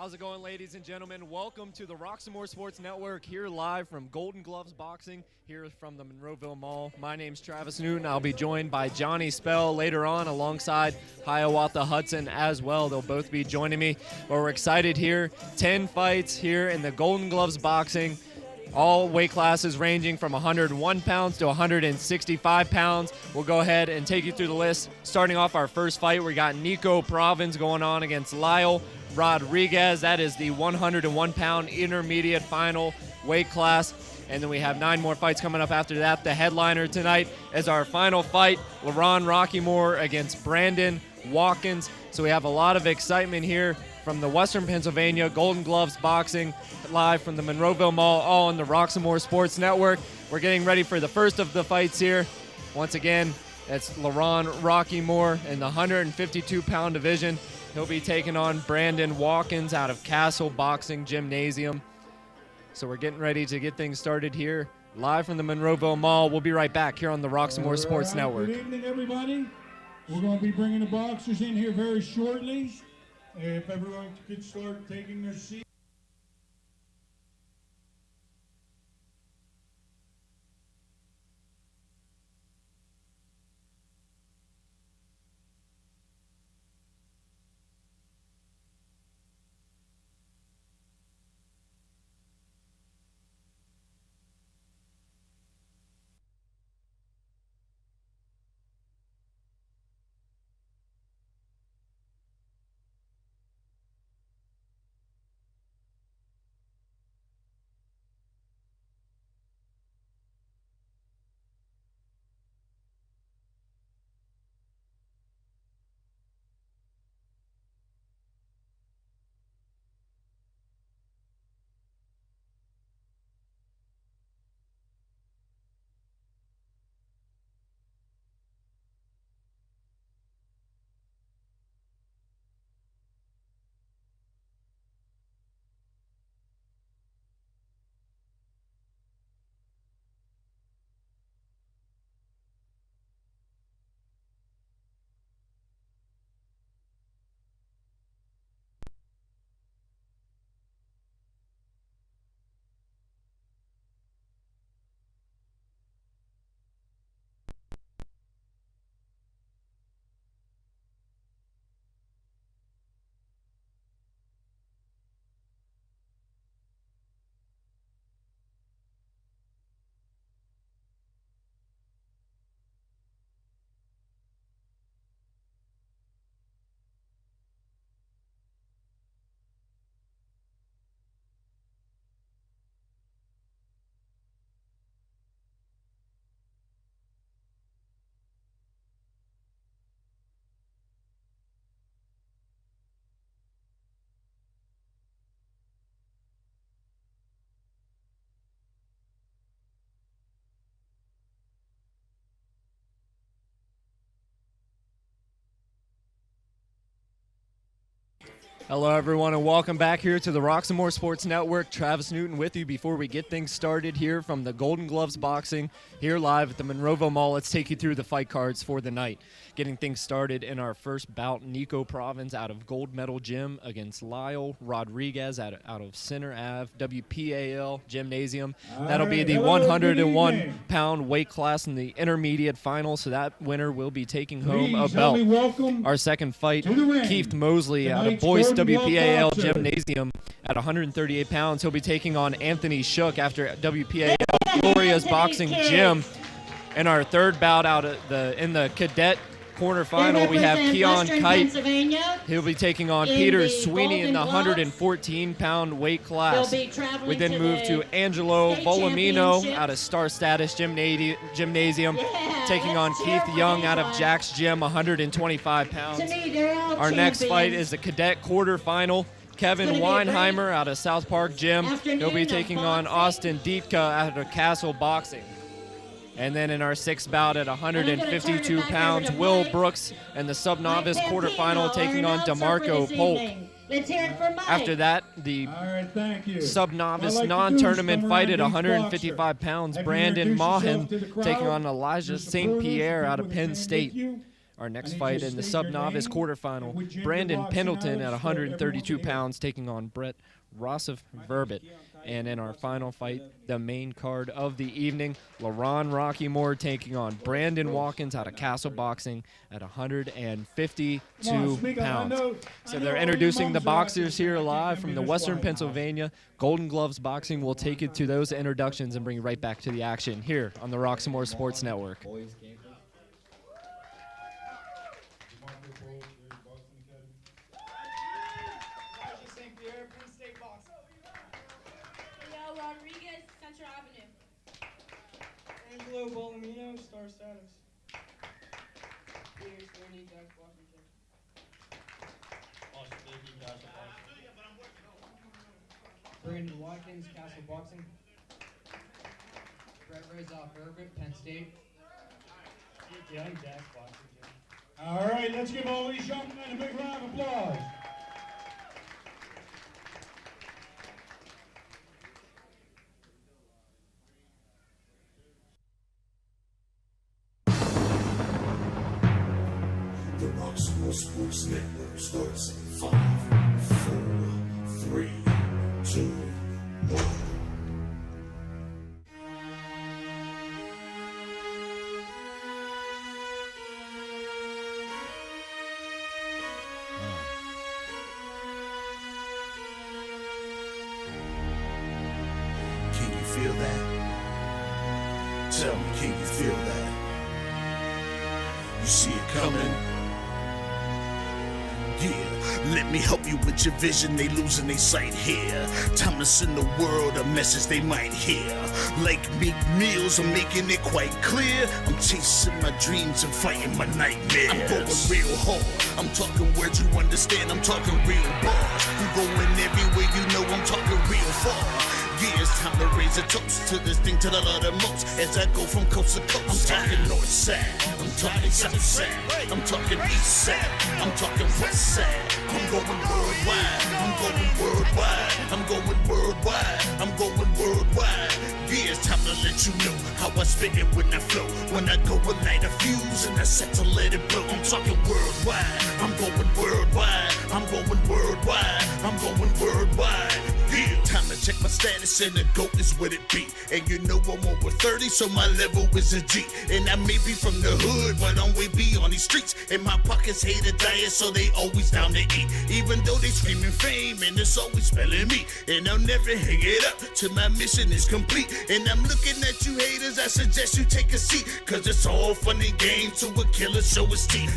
How's it going, ladies and gentlemen? Welcome to the Roxamore Sports Network, here live from Golden Gloves Boxing, here from the Monroeville Mall. My name's Travis Newton. I'll be joined by Johnny Spell later on, alongside Hiawatha Hudson as well. They'll both be joining me. But we're excited here. 10 fights here in the Golden Gloves Boxing. All weight classes ranging from 101 pounds to 165 pounds. We'll go ahead and take you through the list. Starting off our first fight, we got Nico Provins going on against Lyle Rodriguez. That is the 101-pound intermediate final weight class. And then we have 9 more fights coming up after that. The headliner tonight is our final fight, Roxamore against Brandon Watkins. So we have a lot of excitement here from the Western Pennsylvania Golden Gloves Boxing, live from the Monroeville Mall, all on the Roxamore Sports Network. We're getting ready for the first of the fights here. Once again, it's Roxamore in the 152-pound division. He'll be taking on Brandon Watkins out of Castle Boxing Gymnasium. So we're getting ready to get things started here, live from the Monroeville Mall. We'll be right back here on the Roxamore Sports Network. Good evening, everybody. We're going to be bringing the boxers in here very shortly. If everyone could start taking their seats. Hello, everyone, and welcome back here to the Roxamore Sports Network. Travis Newton with you before we get things started here from the Golden Gloves Boxing, here live at the Monroeville Mall. Let's take you through the fight cards for the night. Getting things started in our first bout, Nico Provins out of Gold Medal Gym against Lyle Rodriguez out of Center Ave, WPAL Gymnasium. That'll be the 101-pound weight class in the intermediate final, so that winner will be taking home a belt. Our second fight, Keith Mosley out of Boyce WPAL Gymnasium at 138 pounds. He'll be taking on Anthony Shook after WPAL Gloria's Boxing Gym. In our third bout in the Cadet quarterfinal, we have Keon Kite. He'll be taking on Peter Sweeney in the 114-pound weight class. We then move to Angelo Volumino out of Star Status Gymnasium, taking on Keith Young out of Jack's Gym, 125 pounds. Our next fight is the Cadet quarterfinal. Kevin Weinheimer out of South Park Gym. He'll be taking on Austin Dietka out of Castle Boxing. And then in our sixth bout at 152 pounds, Will Brooks in the sub-novice quarterfinal taking on DeMarco Polk. After that, the sub-novice non-tournament fight at 155 pounds, Brandon Mahan taking on Elijah St Pierre out of Penn State. Our next I need fight you to in the state your sub-novice name quarterfinal, and what gym Brandon you're boxing Pendleton out at of so 132 everyone can pounds taking on Brett Rossif-Verbit. And in our final fight, the main card of the evening, Roxamore taking on Brandon Watkins out of Castle Boxing at 152 pounds. So they're introducing the boxers here live from the Western Pennsylvania. Golden Gloves Boxing will take you to those introductions and bring you right back to the action here on the Roxamore Sports Network. St Pierre, Penn State boxing. Rodriguez, Central Avenue. Angelo Bolomino, Star Status. Peter Sweeney, Jack Washington. Brandon Watkins, Castle Boxing. Brett Rossif-Verbit, Penn State. Young Jack Washington. All right, let's give all these young men a big round of applause. The Roxamore Sports Network starts in 5, 4, 3, 2, 1. Can you feel that? Tell me, can you feel that? You see it coming? Yeah, let me help you with your vision, they losing their sight here. Time to send the world a message they might hear. Like Meek Mills, I'm making it quite clear. I'm chasing my dreams and fighting my nightmares. I'm going real hard, I'm talking words you understand, I'm talking real bars. I'm going everywhere you know, I'm talking real far. Yeah, it's time to raise a toast to this thing to the Lord the most. As I go from coast to coast, I'm talking north side, I'm talking south side, I'm talking east side, I'm talking west side. I'm going worldwide, I'm going worldwide, I'm going worldwide, I'm going worldwide. Yeah, it's time to let you know how I spit it when I flow. When I go and light a fuse and I set to let it blow. I'm talking worldwide, I'm going worldwide, I'm going worldwide, I'm going worldwide. Yeah, time to check my status and the GOAT is what it be. And you know I'm over 30, so my level is a G. And I may be from the hood, but I'm way beyond these streets. And my pockets hate a diet, so they always down to eat. Even though they screaming fame, and it's always spelling me. And I'll never hang it up till my mission is complete. And I'm looking at you haters, I suggest you take a seat. Cause it's all fun and games to a killer show his teeth.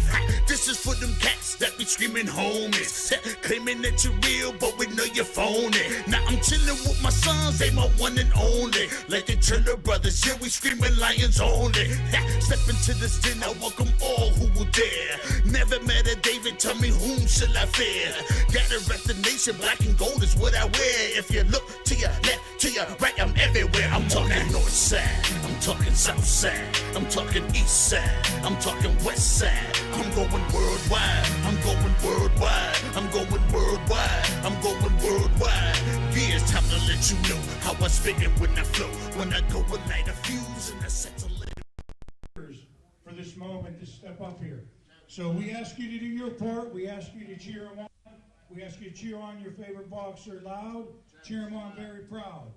This is for them cats that be screaming homies. Claiming that you're real, but we know you're phony. Now I'm chillin' with my sons, they my one and only. Like the Triller brothers, yeah, we screaming lions only. Step into this den, I welcome all who will dare. Never met a David, tell me whom shall I fear? Gotta rep the nation, black and gold is what I wear. If you look to your left, to your right, I'm everywhere. I'm talking north side, I'm talking south side, I'm talking east side, I'm talking west side. I'm going worldwide, I'm going worldwide, I'm going worldwide, I'm going worldwide. Yeah, it's time to let you know how I spit it when I flow. When I go and light a fuse and I set to let for this moment to step up here. So we ask you to do your part. We ask you to cheer them on. We ask you to cheer on your favorite boxer loud. Cheer him on very proud.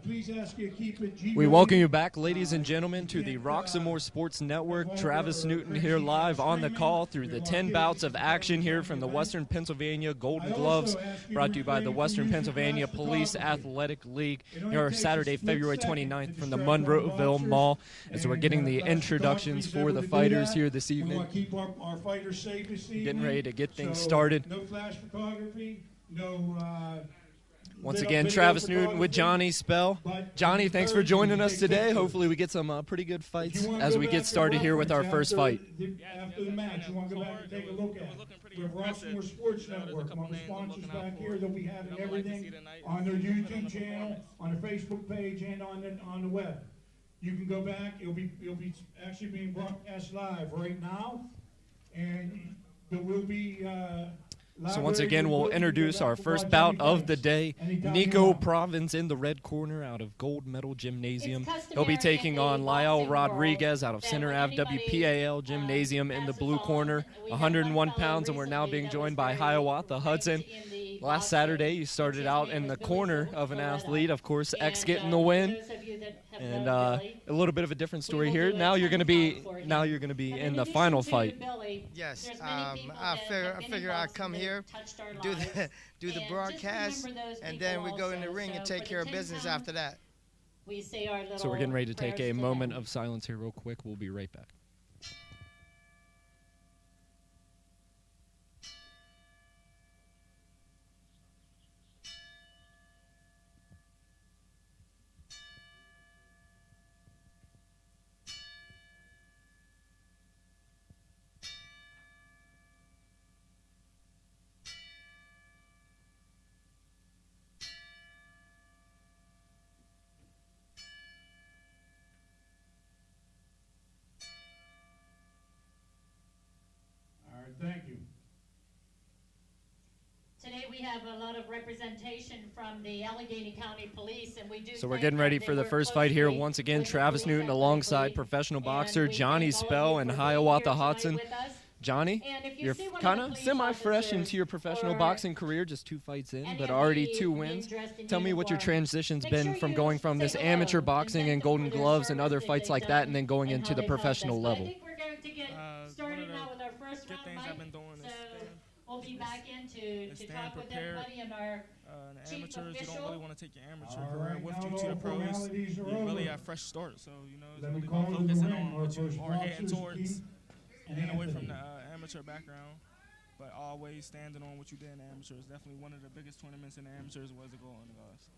Please ask you to keep it G. We welcome you back, ladies and gentlemen, to the Roxamore Sports Network. Travis Newton here live on the call through the 10 bouts of action here from the Western Pennsylvania Golden Gloves, brought to you by the Western Pennsylvania Police Athletic League here Saturday, February 29th from the Monroeville Mall. As we're getting the introductions for the fighters here this evening. Keep our fighters safe this evening. Getting ready to get things started. No flash photography, no... Once again, Travis Newton with Johnny Spell. Johnny, thanks for joining us today. Hopefully we get some pretty good fights as we get started here with our first fight. After the match, you want to go back and take a look at it. We have Roxamore Sports Network, one of the sponsors back here. They'll be having everything on their YouTube channel, on their Facebook page, and on the web. You can go back. It'll be actually being broadcast live right now, and there will be So once again, we'll introduce our first bout of the day. Nico Province in the red corner out of Gold Medal Gymnasium. He'll be taking on Lyle Rodriguez out of Center Ave WPAL Gymnasium in the blue corner. 101 pounds, and we're now being joined by Hiawatha Hudson. Last Saturday, you started out in the corner of an athlete. Of course, X getting the win. And a little bit of a different story here. Now you're going to be in the final fight. Yes, I figure I'd come here, do the broadcast, and then we go in the ring and take care of business after that. So we're getting ready to take a moment of silence here real quick. We'll be right back. Thank you. Today we have a lot of representation from the Allegheny County Police, and we do. So we're getting ready for the first fight here. Once again, Travis Newton alongside professional boxer Johnny Spell and Hiawatha Hudson. Johnny, you're kind of semi-fresh into your professional boxing career, just 2 fights in, but already 2 wins. Tell me what your transition's been from going from this amateur boxing and Golden Gloves and other fights like that, and then going into the professional level. Starting now with our first good round things fight, I've been doing so is we'll be back in to staying talk with prepared. everybody and our the amateurs, you don't really want to take your amateur All career right, with now you to the all pros. formalities are You really over. a fresh start, so you know it's Let me really call about to the focusing ring on our what you first are heading boxers, towards. Keith and Getting away from Anthony. the amateur background, but always standing on what you did in the amateurs. Definitely one of the biggest tournaments in the amateurs was the Golden Gloves.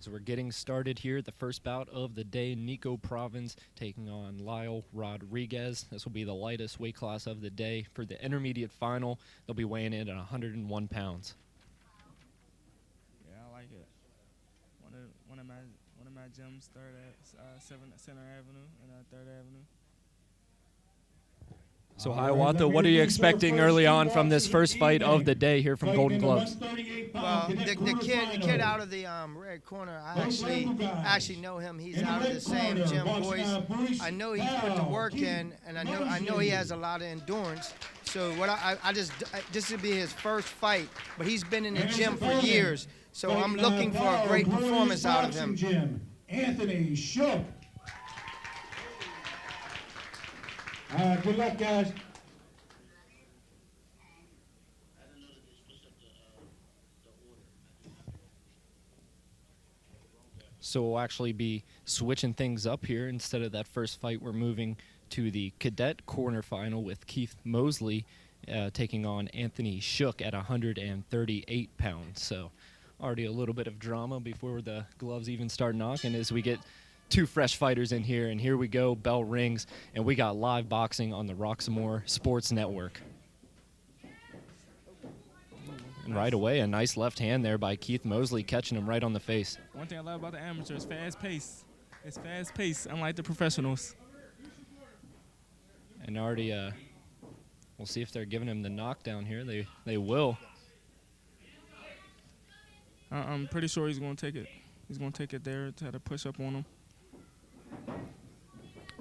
So we're getting started here. The first bout of the day, Nico Province taking on Lyle Rodriguez. This will be the lightest weight class of the day. For the intermediate final, they'll be weighing in at 101 pounds. Yeah, I like it. One of my gyms, Center Avenue and 3rd Avenue. So All right, Hiawatha, let me what are you introduce our expecting first early two on from this boxers first fight of the day here from Fighting Golden in the Gloves? 138-pound Well, cadet the kid quarterfinal. out of the red corner, I Those local guys. actually know him. He's In the out of red the same corner, gym, boxing boys. out of Bruce, I know he's put the Val, work Keith, in, and I know Mosley. he has a lot of endurance. So what this would be his first fight, but he's been in the And his gym for opponent, years. So I'm fighting out looking for a Val, great Bruce performance out of Boxing him. Gym, Anthony Shook. Good luck, guys. So we'll actually be switching things up here. Instead of that first fight, we're moving to the cadet quarterfinal with Keith Mosley taking on Anthony Shook at 138 pounds. So already a little bit of drama before the gloves even start knocking as we get 2 fresh fighters in here. And here we go, bell rings, and we got live boxing on the Roxamore Sports Network. And right away, a nice left hand there by Keith Mosley, catching him right on the face. One thing I love about the amateurs, fast pace. It's fast pace, unlike the professionals. And already, we'll see if they're giving him the knockdown here. They will. I'm pretty sure he's going to take it. He's going to take it there, try to push up on him.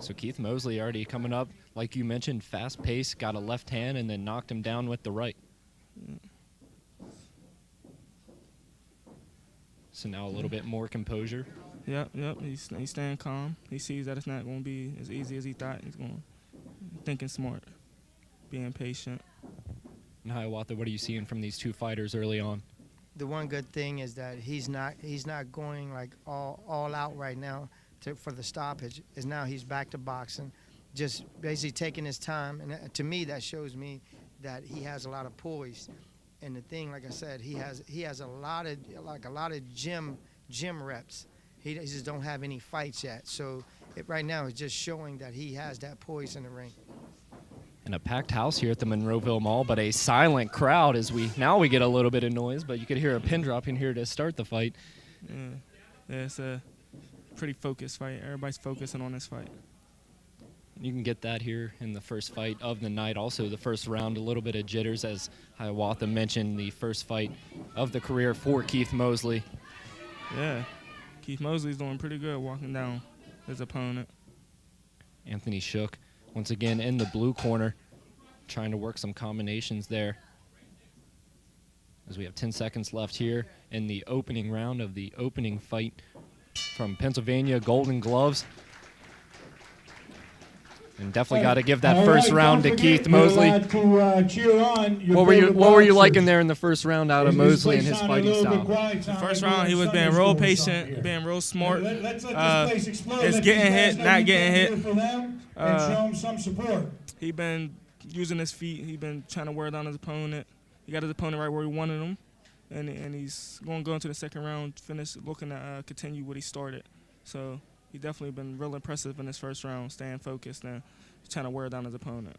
So Keith Mosley already coming up, like you mentioned, fast pace, got a left hand, and then knocked him down with the right. Yeah. So now a little bit more composure. Yep. He's staying calm. He sees that it's not going to be as easy as he thought. He's going thinking smart, being patient. And Hiawatha, what are you seeing from these 2 fighters early on? The one good thing is that he's not going like all out right now for the stoppage. Is now he's back to boxing, just basically taking his time. And to me, that shows me that he has a lot of poise. And the thing, like I said, he has a lot of gym reps. He just don't have any fights yet. So right now it's just showing that he has that poise in the ring. And a packed house here at the Monroeville Mall, but a silent crowd as we get a little bit of noise, but you could hear a pin drop in here to start the fight. Yeah, it's a pretty focused fight. Everybody's focusing on this fight. You can get that here in the first fight of the night. Also, the first round, a little bit of jitters, as Hiawatha mentioned, the first fight of the career for Keith Mosley. Yeah, Keith Mosley's doing pretty good walking down his opponent. Anthony Shook, once again in the blue corner, trying to work some combinations there. As we have 10 seconds left here in the opening round of the opening fight from Pennsylvania Golden Gloves. And definitely got to give that first round to Keith Mosley. What were you liking there in the first round out of Mosley and his fighting style? The first round, he was being real patient, being real smart. It's getting hit, not getting hit. He been using his feet. He been trying to wear down his opponent. He got his opponent right where he wanted him, and he's going to go into the second round, finish looking to continue what he started. So he definitely been real impressive in his first round, staying focused and trying to wear down his opponent.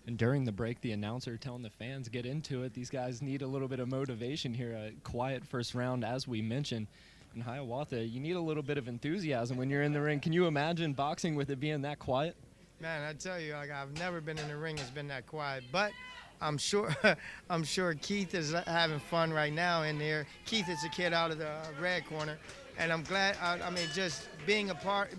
And during the break, the announcer telling the fans, get into it. These guys need a little bit of motivation here. A quiet first round, as we mentioned. In Hiawatha, you need a little bit of enthusiasm when you're in the ring. Can you imagine boxing with it being that quiet? Man, I tell you, like, I've never been in the ring that's been that quiet. But I'm sure Keith is having fun right now in there. Keith is a kid out of the red corner. And I'm glad, just being a part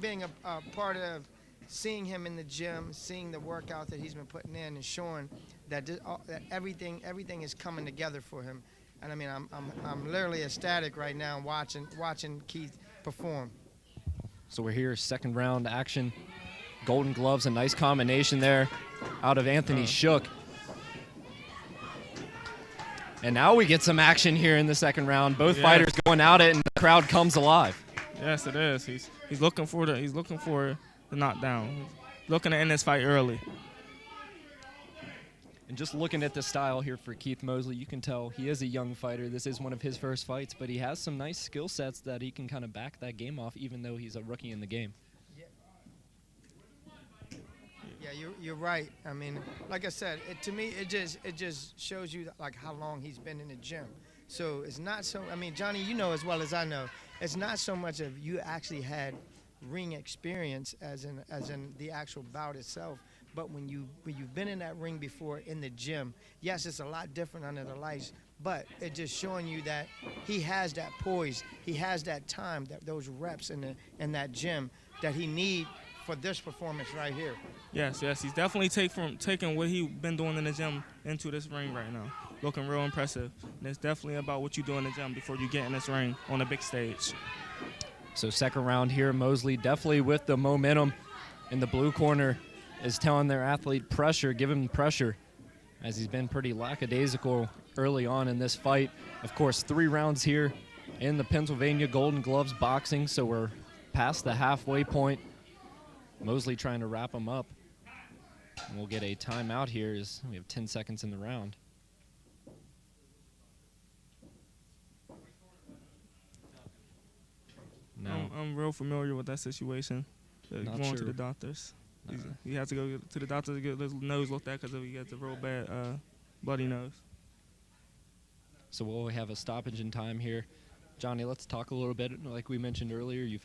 of seeing him in the gym, seeing the workout that he's been putting in, and showing that that everything is coming together for him. And I'm literally ecstatic right now watching Keith perform. So we're here, second round action. Golden Gloves, a nice combination there out of Anthony Shook. And now we get some action here in the second round. Both fighters going at it, and the crowd comes alive. Yes, it is. He's looking for the knockdown. He's looking to end this fight early. And just looking at the style here for Keith Mosley, you can tell he is a young fighter. This is one of his first fights, but he has some nice skill sets that he can kind of back that game off, even though he's a rookie in the game. Yeah, you're right. I mean, like I said, to me, it just shows you like how long he's been in the gym. So it's not so. I mean, Johnny, you know as well as I know, it's not so much of you actually had ring experience as in the actual bout itself, but when you've been in that ring before in the gym, yes, it's a lot different under the lights, but it's just showing you that he has that poise, he has that time, those reps in that gym that he need for this performance right here. Yes, he's definitely taking what he's been doing in the gym into this ring right now. Looking real impressive. And it's definitely about what you do in the gym before you get in this ring on the big stage. So second round here, Mosley definitely with the momentum in the blue corner is telling their athlete pressure, give him pressure, as he's been pretty lackadaisical early on in this fight. Of course, 3 rounds here in the Pennsylvania Golden Gloves boxing, so we're past the halfway point. Mosley trying to wrap him up. And we'll get a timeout here as we have 10 seconds in the round. No. I'm real familiar with that situation. Going to the doctors. He has to go to the doctor to get his nose looked at because he gets a real bad bloody nose. So we'll have a stoppage in time here. Johnny, let's talk a little bit. Like we mentioned earlier, you've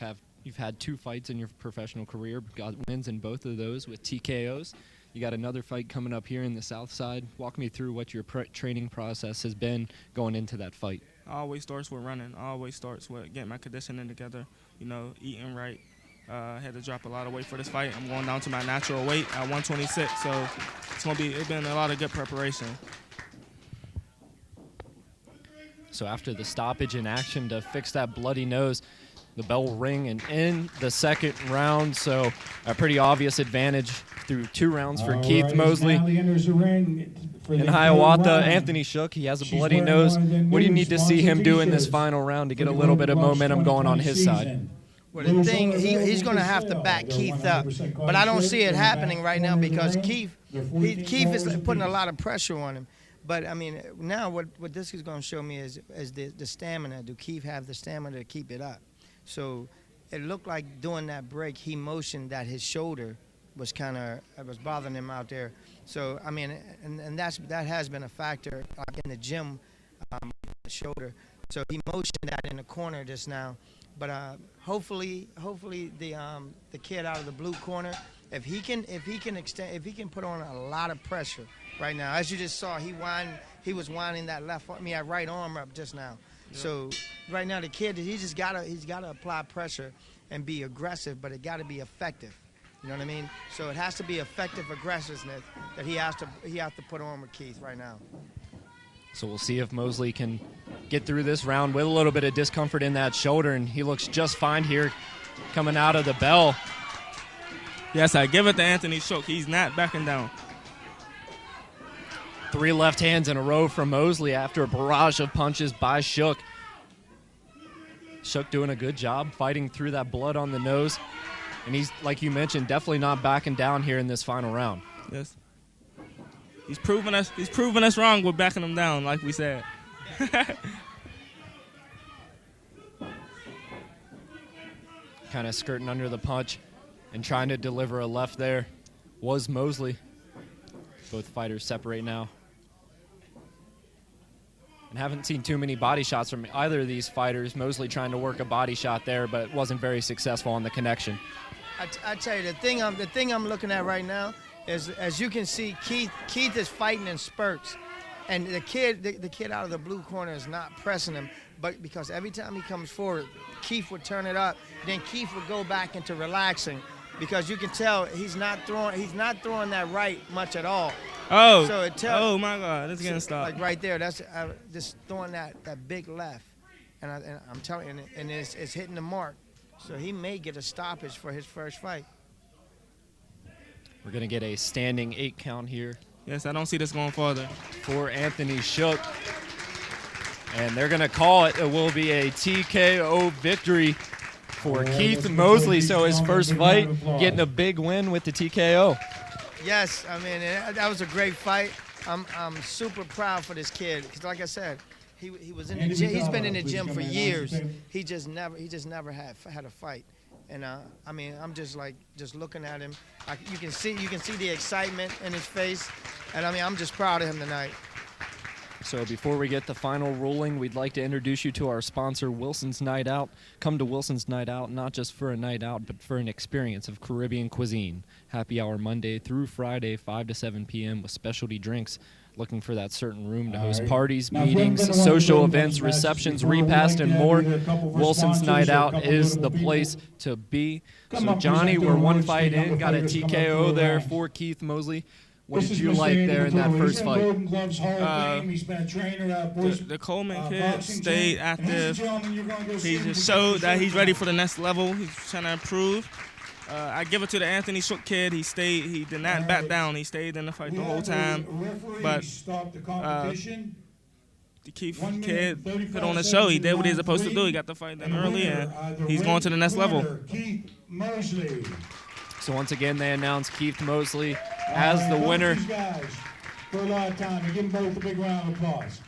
had 2 fights in your professional career, got wins in both of those with TKOs. You got another fight coming up here in the South Side. Walk me through what your training process has been going into that fight. Always starts with running. Always starts with getting my conditioning together, eating right. I had to drop a lot of weight for this fight. I'm going down to my natural weight at 126, so it's been a lot of good preparation. So after the stoppage in action to fix that bloody nose, the bell will ring and end the second round. So a pretty obvious advantage through 2 rounds for Keith Mosley. In Hiawatha, Anthony Shook, he has a bloody nose. What do you need to see him do in this final round to get a little bit of momentum going on his side? Well, the thing, he's going to have to back Keith up. But I don't see it happening right now because Keith is putting a lot of pressure on him. But, I mean, now what this is going to show me is the stamina. Do Keith have the stamina to keep it up? So it looked like during that break, he motioned that his shoulder was was bothering him out there. So, I mean, and that has been a factor like in the gym, the shoulder. So he motioned that in the corner just now. But hopefully the kid out of the blue corner If he can put on a lot of pressure right now, as you just saw, he was winding that right arm up just now. Yep. So right now the kid, he's gotta apply pressure and be aggressive, but it gotta be effective. You know what I mean? So it has to be effective aggressiveness that he has to put on with Keith right now. So we'll see if Mosley can get through this round with a little bit of discomfort in that shoulder, and he looks just fine here coming out of the bell. Yes, I give it to Anthony Shook. He's not backing down. 3 left hands in a row from Mosley after a barrage of punches by Shook. Shook doing a good job fighting through that blood on the nose. And he's, like you mentioned, definitely not backing down here in this final round. Yes. He's proven us wrong with backing him down, like we said. Kind of skirting under the punch and trying to deliver a left there was Mosley. Both fighters separate now. And haven't seen too many body shots from either of these fighters. Mosley trying to work a body shot there, but wasn't very successful on the connection. I tell you, the thing I'm looking at right now is, as you can see, Keith is fighting in spurts, and the kid out of the blue corner is not pressing him, but because every time he comes forward, Keith would turn it up, then Keith would go back into relaxing, because you can tell he's not throwing that right much at all. Oh, so oh my God, it's getting stopped. Like right there, that's just throwing that big left, and I'm telling you, and it's hitting the mark. So he may get a stoppage for his first fight. We're going to get a standing 8 count here. Yes, I don't see this going farther. For Anthony Shook. And they're going to call it. It will be a TKO victory for Keith Mosley. So his first fight, getting a big win with the TKO. Yes, I mean, that was a great fight. I'm super proud for this kid because, like I said, he was in the gym. He's been in the gym for years. He just never had a fight. And I mean, I'm just looking at him. You can see the excitement in his face. And I mean, I'm just proud of him tonight. So before we get the final ruling, we'd like to introduce you to our sponsor, Wilson's Night Out. Come to Wilson's Night Out, not just for a night out, but for an experience of Caribbean cuisine. Happy hour Monday through Friday, 5 to 7 p.m. with specialty drinks. Looking for that certain room to host parties, meetings, social events, receptions, repast, and more. Wilson's Night Out is the place to be. So, Johnny, we're one fight in, got a TKO there for Keith Mosley. What did you like there in that first fight? The Coleman kid stayed active. He just showed that he's ready for the next level. He's trying to improve. I give it to the Anthony Shook kid. He did not back down. He stayed in the fight the whole time. But the Keith kid put on a show. He did what he was supposed to do. He got the fight done early, and he's going to the next level. So once again, they announced Keith Mosley as the winner. For a lot of time, give them both a big round of applause.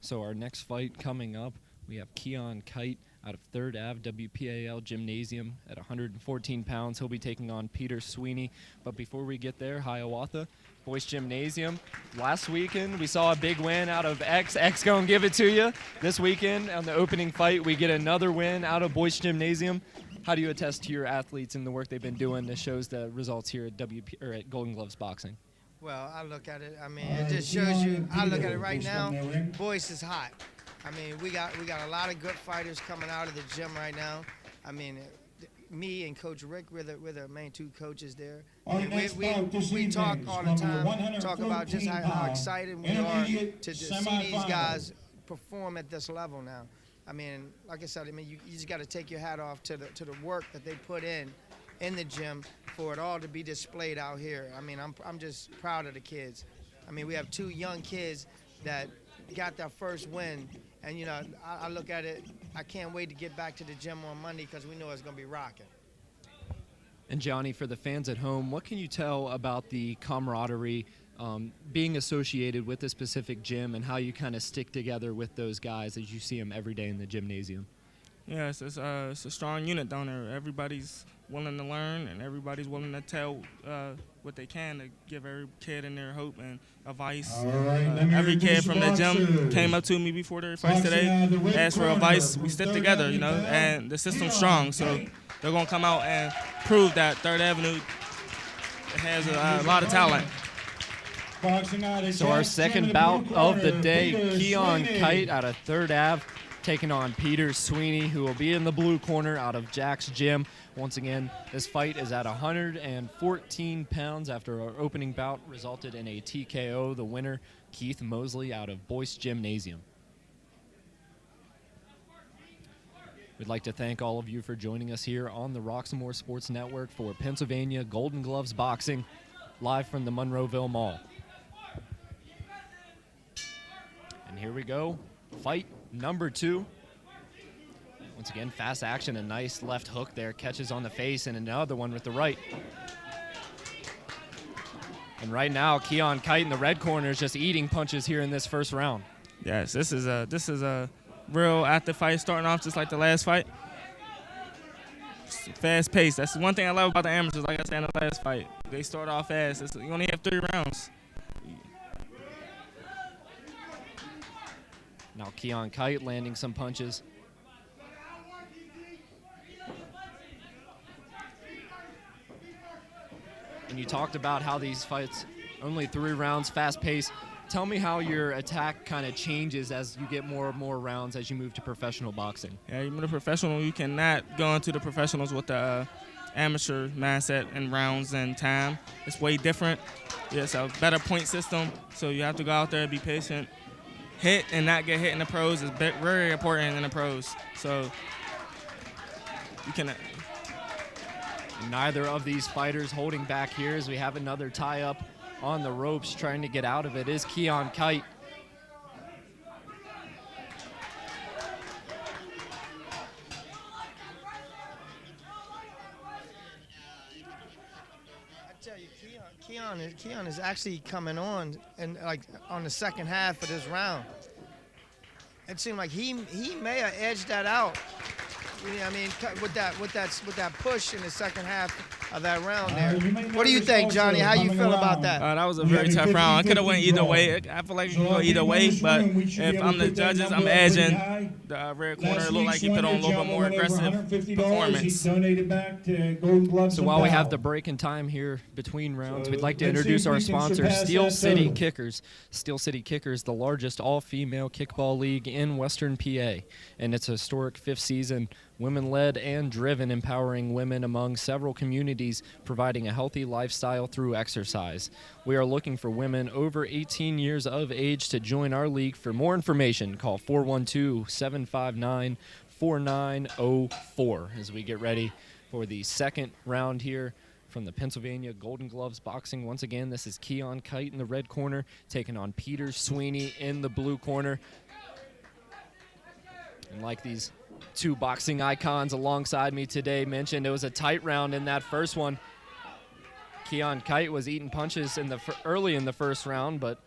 So our next fight coming up, we have Keon Kite out of 3rd Ave WPAL Gymnasium at 114 pounds. He'll be taking on Peter Sweeney. But before we get there, Hiawatha Boys Gymnasium. Last weekend, we saw a big win out of X. X gonna give it to you. This weekend, on the opening fight, we get another win out of Boys Gymnasium. How do you attest to your athletes and the work they've been doing that shows the results here at at Golden Gloves Boxing? Well, I look at it. I mean, it just shows you. I look at it right now. Boys is hot. I mean, we got a lot of good fighters coming out of the gym right now. I mean, me and Coach Rick, we're the main 2 coaches there. We talk all the time, talk about just how excited we are to see these guys perform at this level now. I mean, like I said, I mean, you just got to take your hat off to the work that they put in the gym for it all to be displayed out here. I mean, I'm just proud of the kids. I mean, we have 2 young kids that got their first win. And, you know, I look at it, I can't wait to get back to the gym on Monday because we know it's going to be rocking. And, Johnny, for the fans at home, what can you tell about the camaraderie being associated with a specific gym and how you kind of stick together with those guys as you see them every day in the gymnasium? Yes, it's a strong unit down there. Everybody's willing to learn and everybody's willing to tell what they can to give every kid in there hope and advice. All right, let me Every kid introduce from the gym boxers. came up to me before their fights Boxing today, out of the red asked for corner advice. from We stick Third together, Avenue, and the system's Keon, strong, so Kite. they're going to come out and prove that Third Avenue has a lot of talent. Boxing out of So our Jack's Gym in second the bout blue of the corner, day, Peter Keon Sweeney. Kite out of 3rd Ave, taking on Peter Sweeney, who will be in the blue corner out of Jack's Gym. Once again, this fight is at 114 pounds after our opening bout resulted in a TKO. The winner, Keith Mosley out of Boyce Gymnasium. We'd like to thank all of you for joining us here on the Roxamore Sports Network for Pennsylvania Golden Gloves Boxing, live from the Monroeville Mall. And here we go, fight number 2. Once again, fast action, a nice left hook there, catches on the face, and another one with the right. And right now, Keon Kite in the red corner is just eating punches here in this first round. Yes, this is a real active fight, starting off just like the last fight. Fast pace. That's one thing I love about the amateurs. Like I said in the last fight, they start off fast. You only have 3 rounds. Now Keon Kite landing some punches. And you talked about how these fights, only 3 rounds, fast pace. Tell me how your attack kind of changes as you get more and more rounds as you move to professional boxing. Yeah, you're a professional. You cannot go into the professionals with the amateur mindset and rounds and time. It's way different. It's a better point system, so you have to go out there and be patient. Hit and not get hit in the pros is very important in the pros. So you can. Neither of these fighters holding back here as we have another tie-up on the ropes trying to get out of it is Keon Kite. I tell you, Keon is actually coming on, and like on the second half of this round. It seemed like he may have edged that out. You know, I mean, with that push in the second half of that round there. What do you think, Johnny? How you feel about that? That was a very tough round. I could have went either way. I feel like it could go either way, but if I'm the judges, I'm edging the red corner. It looked like he put on a little bit more aggressive performance. So while we have the break in time here between rounds, we'd like to introduce our sponsor, Steel City Kickers. Steel City Kickers, the largest all-female kickball league in Western PA, and its historic 5th season. Women-led and driven, empowering women among several communities, providing a healthy lifestyle through exercise. We are looking for women over 18 years of age to join our league. For more information, call 412-759-4904 as we get ready for the second round here from the Pennsylvania Golden Gloves Boxing. Once again, this is Keon Kite in the red corner, taking on Peter Sweeney in the blue corner. And like these 2 boxing icons alongside me today mentioned, it was a tight round in that first one. Keon Kite was eating punches early in the first round, but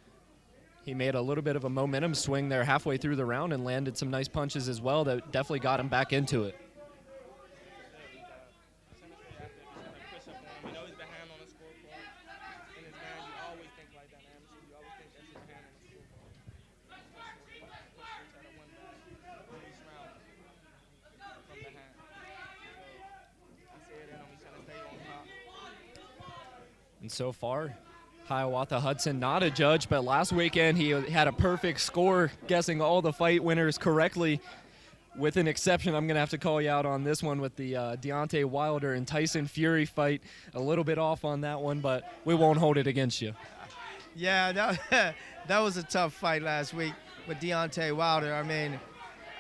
he made a little bit of a momentum swing there halfway through the round and landed some nice punches as well that definitely got him back into it. And so far, Hiawatha Hudson not a judge, but last weekend he had a perfect score, guessing all the fight winners correctly. With an exception, I'm going to have to call you out on this one with the Deontay Wilder and Tyson Fury fight. A little bit off on that one, but we won't hold it against you. Yeah, that was a tough fight last week with Deontay Wilder. I mean,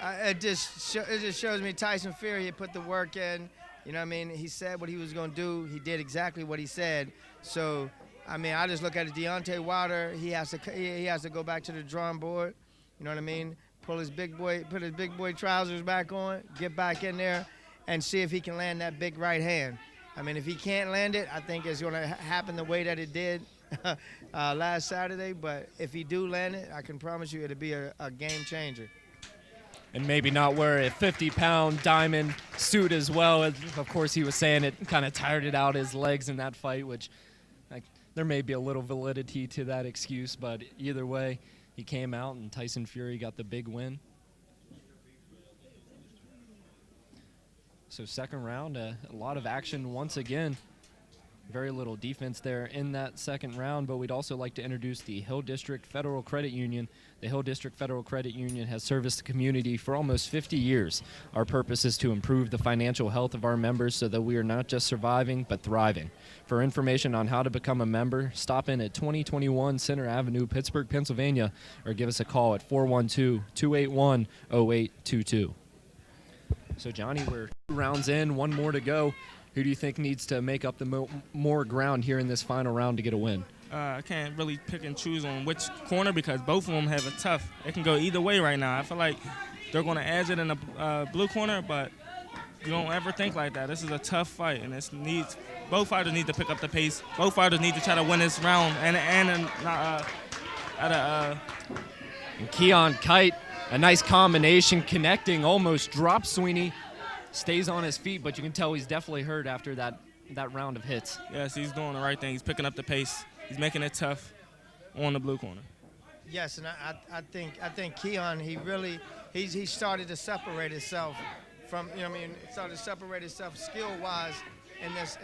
it just shows me Tyson Fury had put the work in. You know what I mean? He said what he was going to do. He did exactly what he said. So, I mean, I just look at it. Deontay Wilder, he has to go back to the drawing board. You know what I mean? Put his big boy trousers back on, get back in there, and see if he can land that big right hand. I mean, if he can't land it, I think it's going to happen the way that it did last Saturday. But if he do land it, I can promise you it'll be a game changer. And maybe not wear a 50-pound diamond suit as well. Of course, he was saying it kind of tired it out his legs in that fight, which there may be a little validity to that excuse, but either way, he came out and Tyson Fury got the big win. So second round, a lot of action once again. Very little defense there in that second round, but we'd also like to introduce the Hill District Federal Credit Union. The Hill District Federal Credit Union has serviced the community for almost 50 years. Our purpose is to improve the financial health of our members so that we are not just surviving, but thriving. For information on how to become a member, stop in at 2021 Center Avenue, Pittsburgh, Pennsylvania, or give us a call at 412-281-0822. So, Johnny, we're 2 rounds in, 1 more to go. Who do you think needs to make up the more ground here in this final round to get a win? I can't really pick and choose on which corner because both of them have a tough. It can go either way right now. I feel like they're going to edge it in the blue corner, but you don't ever think like that. This is a tough fight, and both fighters need to pick up the pace. Both fighters need to try to win this round. And Keon, Kite, a nice combination, connecting, almost drops Sweeney. Stays on his feet, but you can tell he's definitely hurt after that round of hits. Yes, he's doing the right thing. He's picking up the pace. He's making it tough on the blue corner. Yes, and I think Keon, he started to separate himself from, started to separate himself skill-wise in this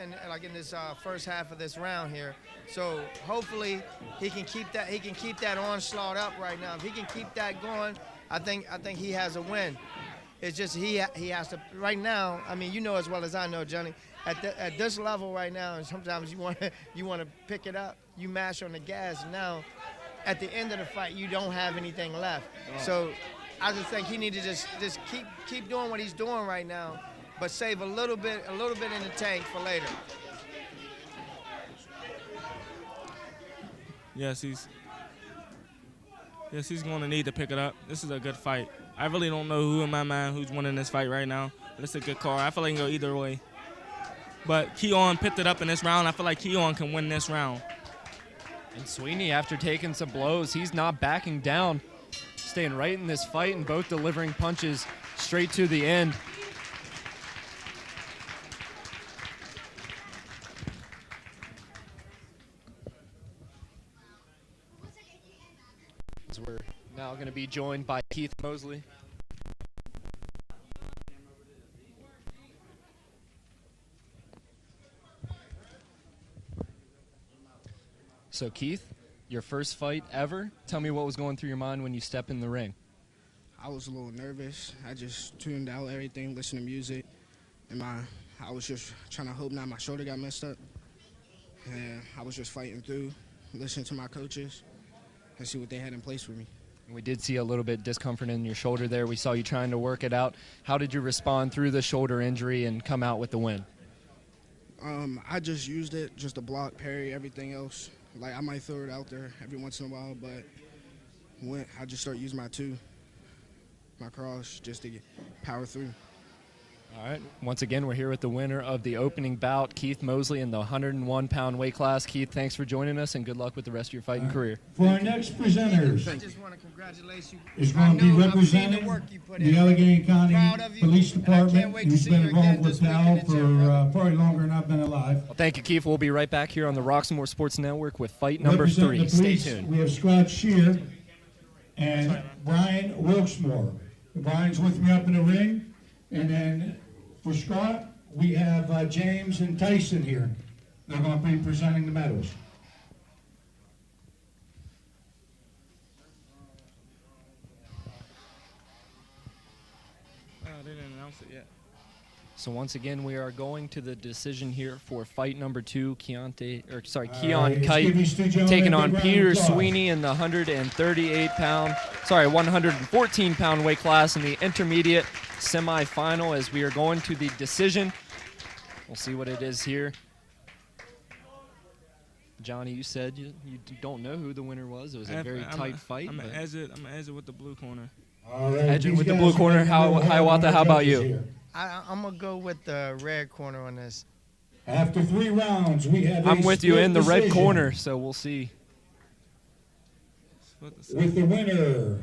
first half of this round here. So hopefully he can keep that onslaught up right now. If he can keep that going, I think he has a win. It's just he has to right now. I mean, you know as well as I know, Johnny. At this level right now, and sometimes you want to pick it up. You mash on the gas. Now, at the end of the fight, you don't have anything left. So, I just think he needs to just keep doing what he's doing right now, but save a little bit in the tank for later. Yes, he's going to need to pick it up. This is a good fight. I really don't know who in my mind who's winning this fight right now, but it's a good call. I feel like it can go either way. But Keon picked it up in this round. I feel like Keon can win this round. And Sweeney, after taking some blows, he's not backing down, staying right in this fight and both delivering punches straight to the end. So we're now going to be joined by Keith Mosley. So Keith, your first fight ever. Tell me what was going through your mind when you step in the ring. I was a little nervous. I just tuned out everything, listened to music, and I was just trying to hope not my shoulder got messed up. And I was just fighting through, listening to my coaches, and see what they had in place for me. We did see a little bit discomfort in your shoulder there. We saw you trying to work it out. How did you respond through the shoulder injury and come out with the win? I just used it just to block, parry, everything else. Like, I might throw it out there every once in a while, but I just start using my cross just to power through. All right. Once again, we're here with the winner of the opening bout, Keith Mosley, in the 101-pound weight class. Keith, thanks for joining us, and good luck with the rest of your fighting career. For our next presenters, I just want to congratulate you. is going to be representing the Allegheny County Police Department, who's been involved with PAL for probably longer than I've been alive. Well, thank you, Keith. We'll be right back here on the Roxamore Sports Network with fight number 3. Stay tuned. We have Scott Shear and Brian Wilkesmore. Brian's with me up in the ring, and then for Scott, we have James and Tyson here. They're going to be presenting the medals. Oh, they didn't announce it yet. So once again, we are going to the decision here for fight number 2. Keon Let's Kite give these two gentlemen taking a on big round of Peter applause. Sweeney in the 114-pound weight class in the intermediate semifinal, as we are going to the decision. We'll see what it is here. Johnny, you said you don't know who the winner was. It was a very tight fight. I'm going to edge it with the blue corner. All right, Edging these with the guys blue are corner. gonna go Hiawatha, how about you? here. I'm going to go with the red corner on this. After 3 rounds, we have I'm a with you split in the red decision. corner, so we'll see. With the winner,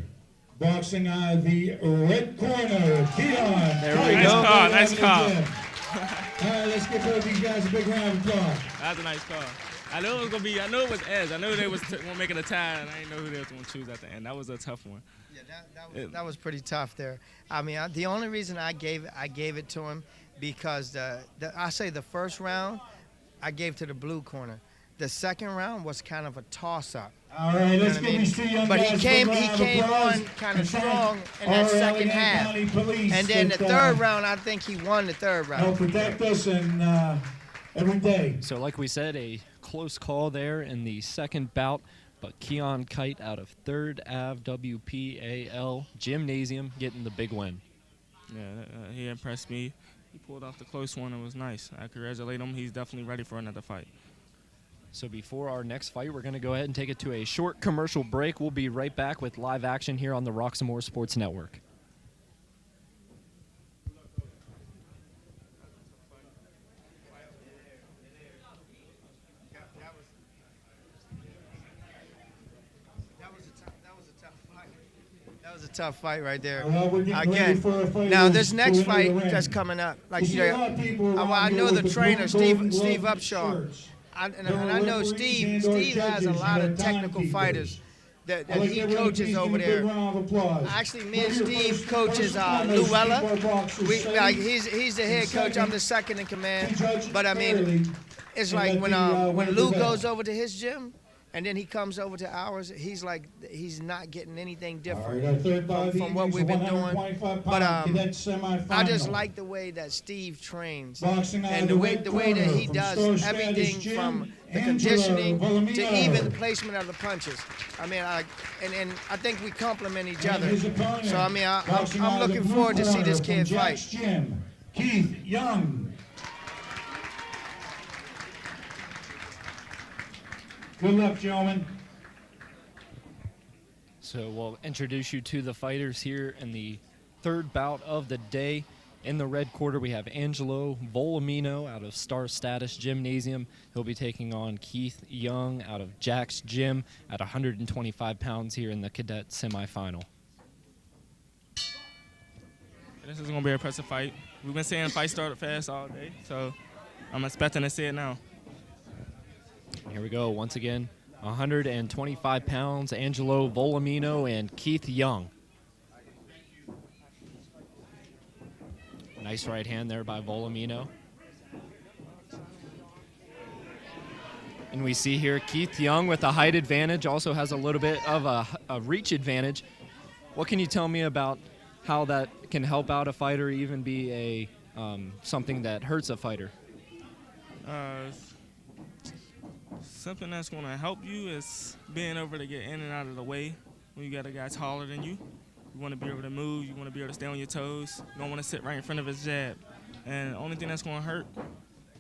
boxing out of the red corner, Keon. There we Kite. go. Nice call. All right, let's give both these guys a big round of applause. That's a nice call. I know it was gonna be. I know it was Edge. I know they was gonna make it a tie, and I didn't know who they was gonna choose at the end. That was a tough one. Yeah, that was pretty tough there. I mean, the only reason I gave it to him because I say the first round I gave to the blue corner. The second round was kind of a toss-up. All right, let's give these two young but guys he a came applause. on kind of strong in that second half. And then the third round, I think he won the third round. They'll protect us and every day. So like we said, a close call there in the second bout, but Keon Kite out of 3rd Ave WPAL Gymnasium getting the big win. Yeah, he impressed me. He pulled off the close one. It was nice. I congratulate him. He's definitely ready for another fight. So before our next fight, we're going to go ahead and take it to a short commercial break. We'll be right back with live action here on the Roxamore Sports Network. That was a tough fight right there. Well, we're getting ready Again, for a fight now with this next Sweeney fight Ring. that's coming up, like You see a lot of people around I here know with the trainer Golden Glove Steve Upshaw, shirts. and There I are know referees Steve and/or has a judges lot and of there are technical timekeepers. fighters that I'd like he everybody coaches please over give a big there. round of applause. Actually, me and We're your Steve first coaches and foremost Luella. kickboxers, Like Sweeney. he's the head coach. I'm the second in command. Judge But I mean, fairly it's and like let when the winner Lou prevail. goes over to his gym, and then he comes over to ours. He's not getting anything All different right, our third bout from what we've been doing. 125 But pound cadet semifinal. I just like the way that Steve trains, Boxing out and of the way red that corner he from does Star Status everything Gym, from the Angela conditioning to Volumino. even the placement of the punches. I mean, and I think we complement each And other. his opponent, So I mean, boxing I'm out of the looking blue forward to see corner this from kid Jack's fight. Gym, Keith Young. Good luck, gentlemen. So we'll introduce you to the fighters here in the third bout of the day. In the red quarter, we have Angelo Volumino out of Star Status Gymnasium. He'll be taking on Keith Young out of Jack's Gym at 125 pounds here in the cadet semifinal. This is going to be an impressive fight. We've been saying fight started fast all day, so I'm expecting to see it now. Here we go once again. 125 pounds, Angelo Volumino and Keith Young. Nice right hand there by Volumino. And we see here Keith Young with a height advantage, also has a little bit of a reach advantage. What can you tell me about how that can help out a fighter, or even be a something that hurts a fighter? Something that's going to help you is being able to get in and out of the way when you got a guy taller than you. You want to be able to move. You want to be able to stay on your toes. You don't want to sit right in front of his jab. And the only thing that's going to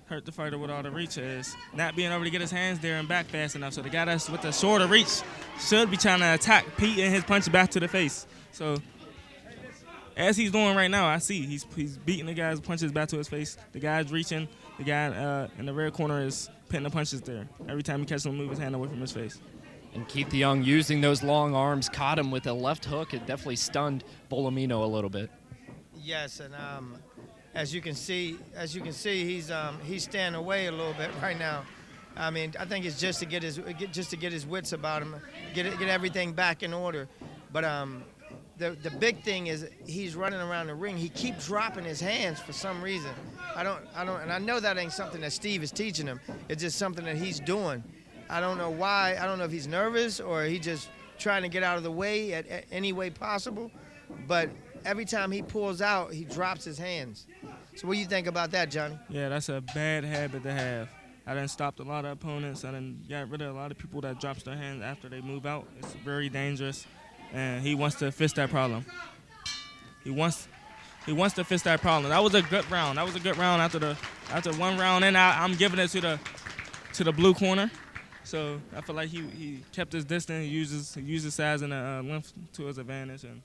hurt the fighter with all the reach is not being able to get his hands there and back fast enough. So the guy that's with the shorter reach should be trying to attack Pete and his punch back to the face. So as he's doing right now, I see he's beating the guy's punches back to his face. The guy's reaching. The guy in the red corner is pinning the punches there. Every time he catches him, move his hand away from his face. And Keith Young using those long arms, caught him with a left hook. It definitely stunned Volumino a little bit. Yes, and as you can see, he's staying away a little bit right now. I mean, I think it's just to get his wits about him, get everything back in order. But the big thing is he's running around the ring. He keeps dropping his hands for some reason. I don't, and I know that ain't something that Steve is teaching him. It's just something that he's doing. I don't know why. I don't know if he's nervous or he just trying to get out of the way at any way possible. But every time he pulls out, he drops his hands. So what do you think about that, Johnny? Yeah, that's a bad habit to have. I done stopped a lot of opponents. I done got rid of a lot of people that drops their hands after they move out. It's very dangerous, and he wants to fix that problem. He wants to fix that problem. That was a good round. That was a good round after one round in. I'm giving it to the blue corner. So I feel like he kept his distance. He uses size and length to his advantage. And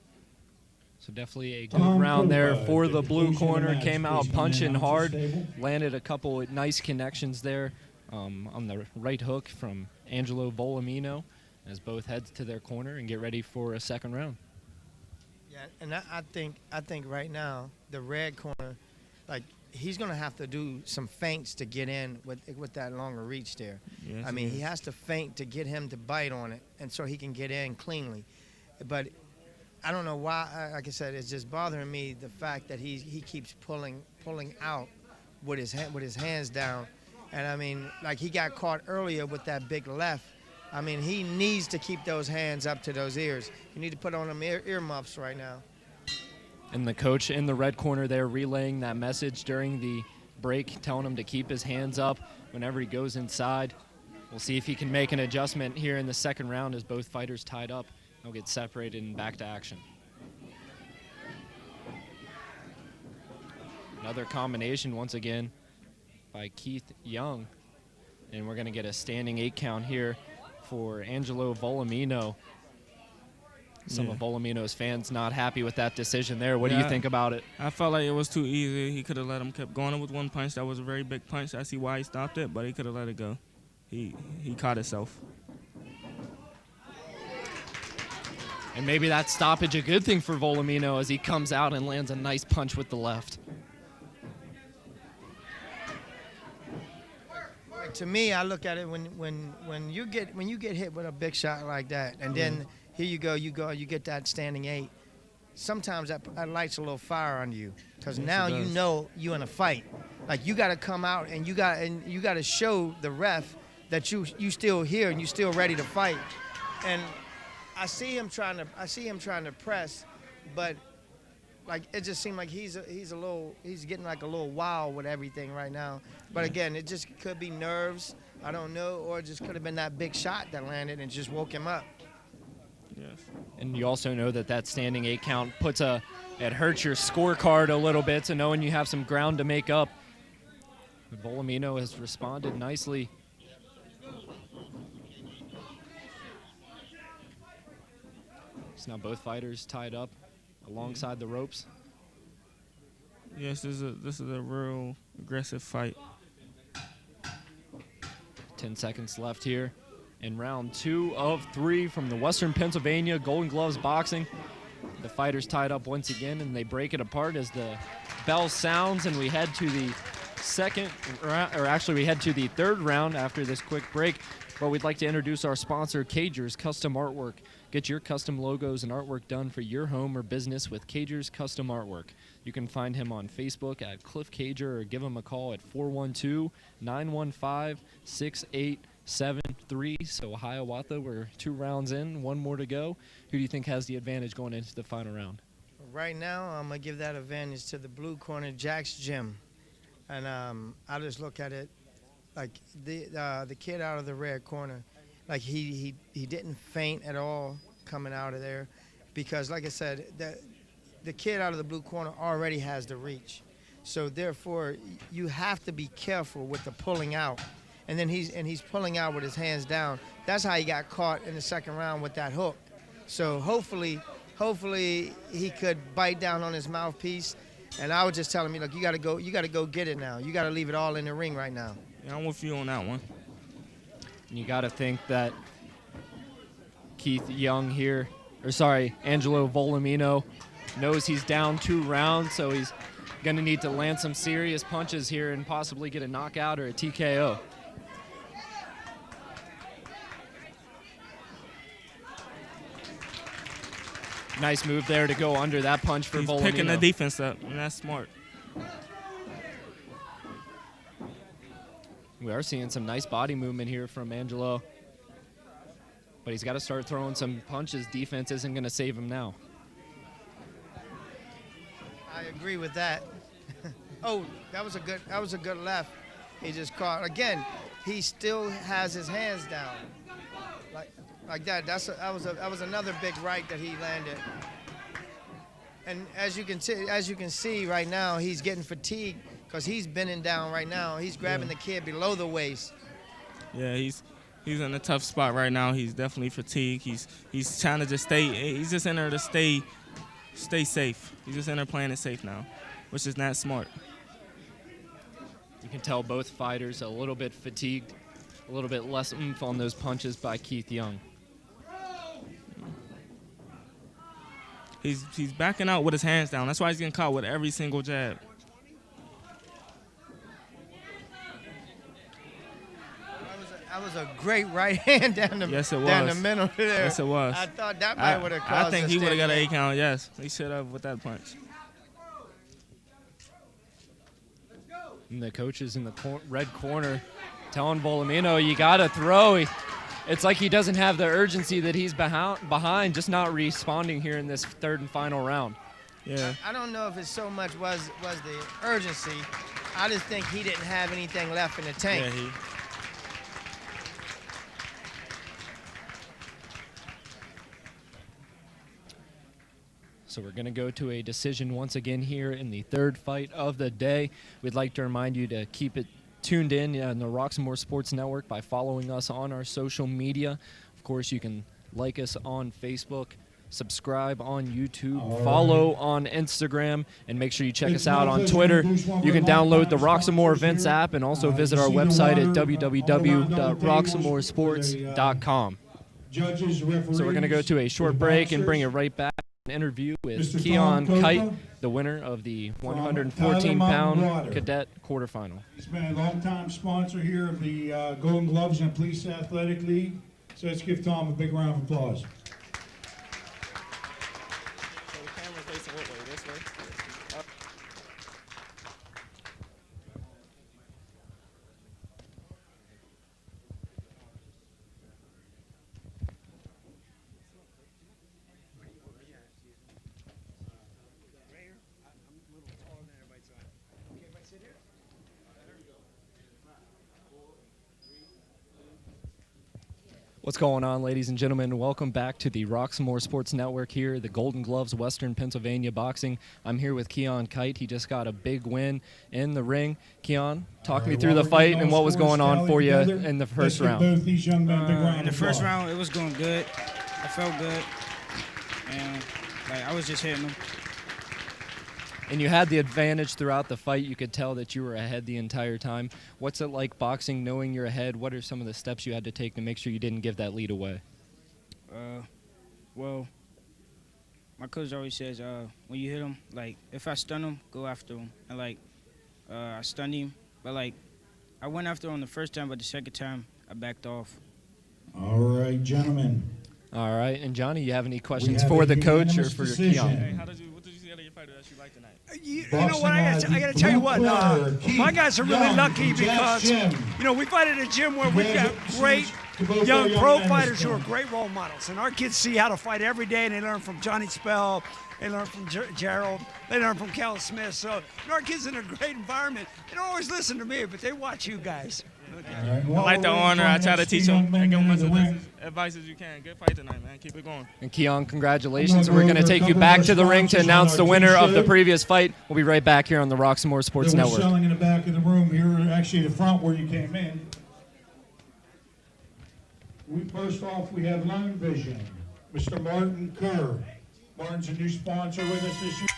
so definitely a good round there for the blue corner. Came out punching hard, landed a couple of nice connections there on the right hook from Angelo Volumino as both heads to their corner and get ready for a second round. Yeah, and I think right now the red corner, like he's going to have to do some feints to get in with that longer reach there. Yes, I mean, he has to feint to get him to bite on it, and so he can get in cleanly. But I don't know why. Like I said, it's just bothering me the fact that he keeps pulling out with his hands down. And I mean, like he got caught earlier with that big left. I mean, he needs to keep those hands up to those ears. You need to put on them earmuffs right now. And the coach in the red corner there relaying that message during the break, telling him to keep his hands up whenever he goes inside. We'll see if he can make an adjustment here in the second round as both fighters tied up. They'll get separated and back to action. Another combination once again by Keith Young. And we're going to get a standing 8 count here for Angelo Volumino. Some of Volumino's fans not happy with that decision there. What do you think about it? I felt like it was too easy. He could have let him keep going with one punch. That was a very big punch. I see why he stopped it, but he could have let it go. He caught himself. And maybe that stoppage a good thing for Volumino as he comes out and lands a nice punch with the left. To me, I look at it when you get hit with a big shot like that, and then here you get that standing 8. Sometimes that lights a little fire under you, because now you know you in a fight. Like you got to come out and you got to show the ref that you still here and you still ready to fight. And I see him trying to press, but like it just seemed like he's getting like a little wild with everything right now. But again, it just could be nerves. I don't know, or it just could have been that big shot that landed and just woke him up. Yes. And you also know that standing 8 count it hurts your scorecard a little bit, so knowing you have some ground to make up. But Volumino has responded nicely. So now both fighters tied up alongside the ropes. Yes, this is a real aggressive fight. 10 seconds left here in round 2 of 3 from the Western Pennsylvania Golden Gloves Boxing. The fighters tied up once again, and they break it apart as the bell sounds, and we head to the third round after this quick break. But we'd like to introduce our sponsor, Cagers Custom Artwork. Get your custom logos and artwork done for your home or business with Cagers Custom Artwork. You can find him on Facebook at Cliff Cager or give him a call at 412-915-6873. So Hiawatha, we're 2 rounds in, 1 more to go. Who do you think has the advantage going into the final round? Right now, I'm going to give that advantage to the blue corner, Jack's Gym. And I just look at it like the kid out of the red corner, like he didn't feint at all coming out of there, because like I said, the kid out of the blue corner already has the reach. So therefore, you have to be careful with the pulling out. And then he's pulling out with his hands down. That's how he got caught in the second round with that hook. So hopefully he could bite down on his mouthpiece. And I would just tell him, look, you got to go get it now. You got to leave it all in the ring right now. Yeah, I'm with you on that one. You got to think that Angelo Volumino knows he's down 2 rounds, so he's going to need to land some serious punches here and possibly get a knockout or a TKO. Nice move there to go under that punch for Volumino. He's picking the defense up, and that's smart. We are seeing some nice body movement here from Angelo. But he's got to start throwing some punches. Defense isn't going to save him now. I agree with that. Oh, that was a good left. He just caught. Again, he still has his hands down. Like that. That was another big right that he landed. And as you can see right now, he's getting fatigued because he's bending down right now. He's grabbing the kid below the waist. Yeah, he's in a tough spot right now. He's definitely fatigued. He's trying to just stay. He's just in there to stay safe. He's just in there playing it safe now, which is not smart. You can tell both fighters a little bit fatigued, a little bit less oomph on those punches by Keith Young. He's backing out with his hands down. That's why he's getting caught with every single jab. great right hand down the Yes, it down the was. middle there. Yes, it was. I thought that might would have caused I think a he would have got an standing 8 count. Yes, he should have with that punch. And the coaches in the red corner telling Volumino, you got to throw. It's like he doesn't have the urgency that he's behind, just not responding here in this third and final round. Yeah. I don't know if it so much was the urgency. I just think he didn't have anything left in the tank. Yeah, So we're going to go to a decision once again here in the third fight of the day. We'd like to remind you to keep it tuned in on the Roxamore Sports Network by following us on our social media. Of course, you can like us on Facebook, subscribe on YouTube, follow on Instagram, and make sure you check us out on Twitter. You can download the Roxamore Events app and also visit our website at www.roxamoresports.com. So we're going to go to a short break and bring it right back. An interview with Keon Kite, the winner of the 114-pound cadet quarterfinal. He's been a long-time sponsor here of the Golden Gloves and Police Athletic League. So let's give Tom a big round of applause. So the camera's facing what way? This way? What's going on, ladies and gentlemen? Welcome back to the Roxamore Sports Network here, the Golden Gloves, Western Pennsylvania Boxing. I'm here with Keon Kite. He just got a big win in the ring. Keon, talk me through the fight and what was going on for you in the first round. Both these young men big round In the of first applause. round, it was going good. I felt good, and I was just hitting them. And you had the advantage throughout the fight. You could tell that you were ahead the entire time. What's it like boxing, knowing you're ahead? What are some of the steps you had to take to make sure you didn't give that lead away? Well, my coach always says, when you hit him, if I stun him, go after him. And, I stunned him. But, I went after him the first time, but the second time, I backed off. All right, gentlemen. All right. And, Johnny, you have any questions have for a the coach or unanimous for decision. Keon? Hey, what did you see out of your fighter that you liked tonight? You know what, I got to tell you what, my guys are really lucky because, we fight at a gym where we've got great young pro fighters who are great role models. And our kids see how to fight every day, and they learn from Johnny Spell, they learn from Gerald, they learn from Cal Smith. So our kids in a great environment. They don't always listen to me, but they watch you guys. I like the honor. I try to teach them and give them as much advice as you can. Good fight tonight, man. Keep it going. And Keon, congratulations. We're going to take you back to the ring to announce the winner of the previous fight. We'll be right back here on the Roxamore Sports They were Network. selling in the back of the room here, actually the front where you came in. First off, we have Lone Vision, Mr. Martin Kerr. Martin's a new sponsor with us this year.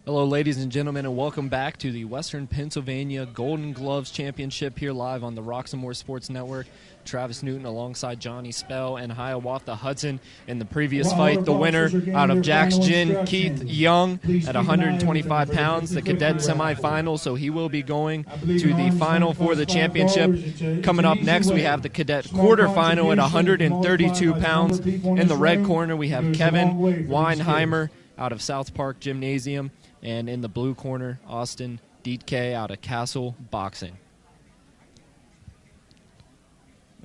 Hello, ladies and gentlemen, and welcome back to the Western Pennsylvania Golden Gloves Championship here live on the Roxamore Sports Network. Travis Newton alongside Johnny Spell and Hiawatha Hudson in the previous fight. The winner out of Jack's Gin, Keith Young at 125 pounds, the cadet semifinal, so he will be going to the final for the championship. Coming up next, we have the cadet quarterfinal at 132 pounds. In the red corner, we have Kevin Weinheimer out of South Park Gymnasium. And in the blue corner, Austin Dietke out of Castle Boxing.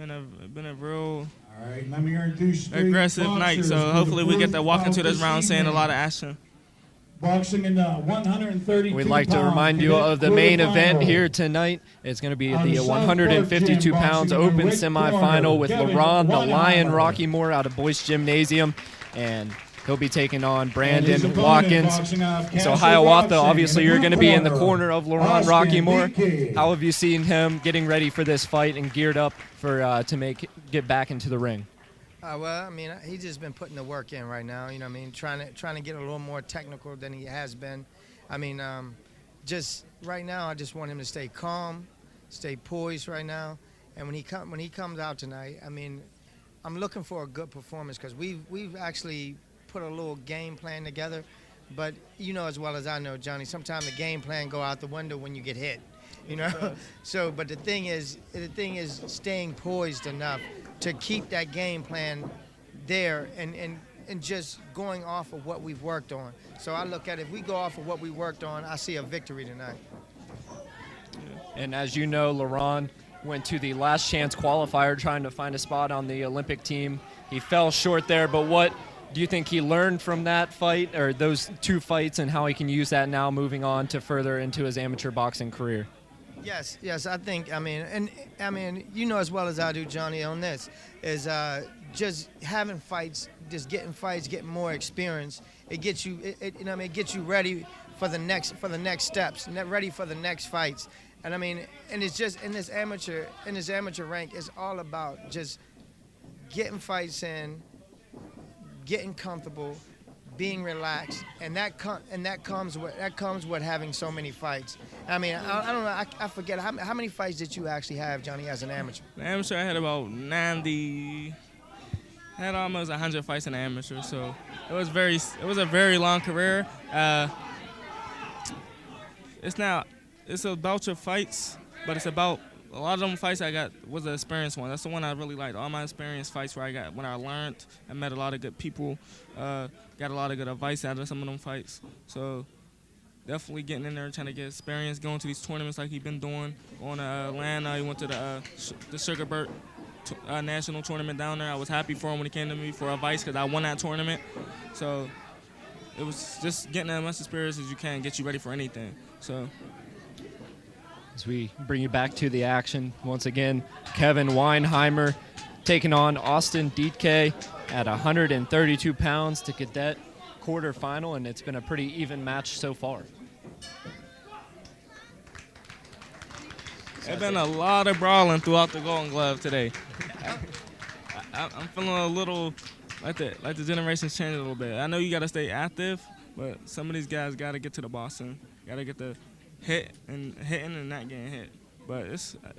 Been a real All right, let me introduce three aggressive night. boxers So for the hopefully we get to walk fourth into this bout round seeing a evening. lot of action. Boxing in the 132 We'd like to remind you of the main event here tonight. It's going to be the 152 pounds open semifinal with LaRon the Lion Roxamore out of Boyce Gymnasium, and he'll be taking on Brandon Watkins. So Hiawatha, obviously you're going to be in the corner of LaRon Roxamore. How have you seen him getting ready for this fight and geared up for get back into the ring? Well, I mean, he's just been putting the work in right now. You know what I mean? Trying to get a little more technical than he has been. I mean, just right now, I just want him to stay calm, stay poised right now. And when he comes out tonight, I mean, I'm looking for a good performance because we've actually put a little game plan together. But you know as well as I know, Johnny, sometimes the game plan go out the window when you get hit. You know, so but the thing is staying poised enough to keep that game plan there and just going off of what we've worked on. So I look at it, if we go off of what we worked on, I see a victory tonight. And as you know, LaRon went to the last chance qualifier trying to find a spot on the Olympic team. He fell short there, but what do you think he learned from that fight or those two fights and how he can use that now moving on to further into his amateur boxing career? Yes, I think, I mean, you know as well as I do, Johnny, on this, is just having fights, just getting fights, getting more experience. It gets you, it gets you ready for the next steps, ready for the next fights. And I mean, and it's just in this amateur rank, it's all about just getting fights in, getting comfortable, being relaxed, and that comes with having so many fights. I mean, I don't know. I forget how many fights did you actually have, Johnny, as an amateur? The amateur, I had about 90. I had almost 100 fights in the amateur, so it was a very long career. It's about your fights, but it's about a lot of them fights I got was the experience one. That's the one I really liked. All my experience fights when I learned, I met a lot of good people, got a lot of good advice out of some of them fights. So definitely getting in there, trying to get experience, going to these tournaments like he's been doing. Going to Atlanta, he went to the Sugarbird national tournament down there. I was happy for him when he came to me for advice because I won that tournament. So it was just getting as much experience as you can, get you ready for anything. So. As we bring you back to the action, once again, Kevin Weinheimer taking on Austin Dietke at 132 pounds to Cadet quarterfinal, and it's been a pretty even match so far. There's been a lot of brawling throughout the Golden Glove today. I'm feeling a little like the generations changed a little bit. I know you got to stay active, but some of these guys got to get to the Boston, got to get the hitting and not getting hit. But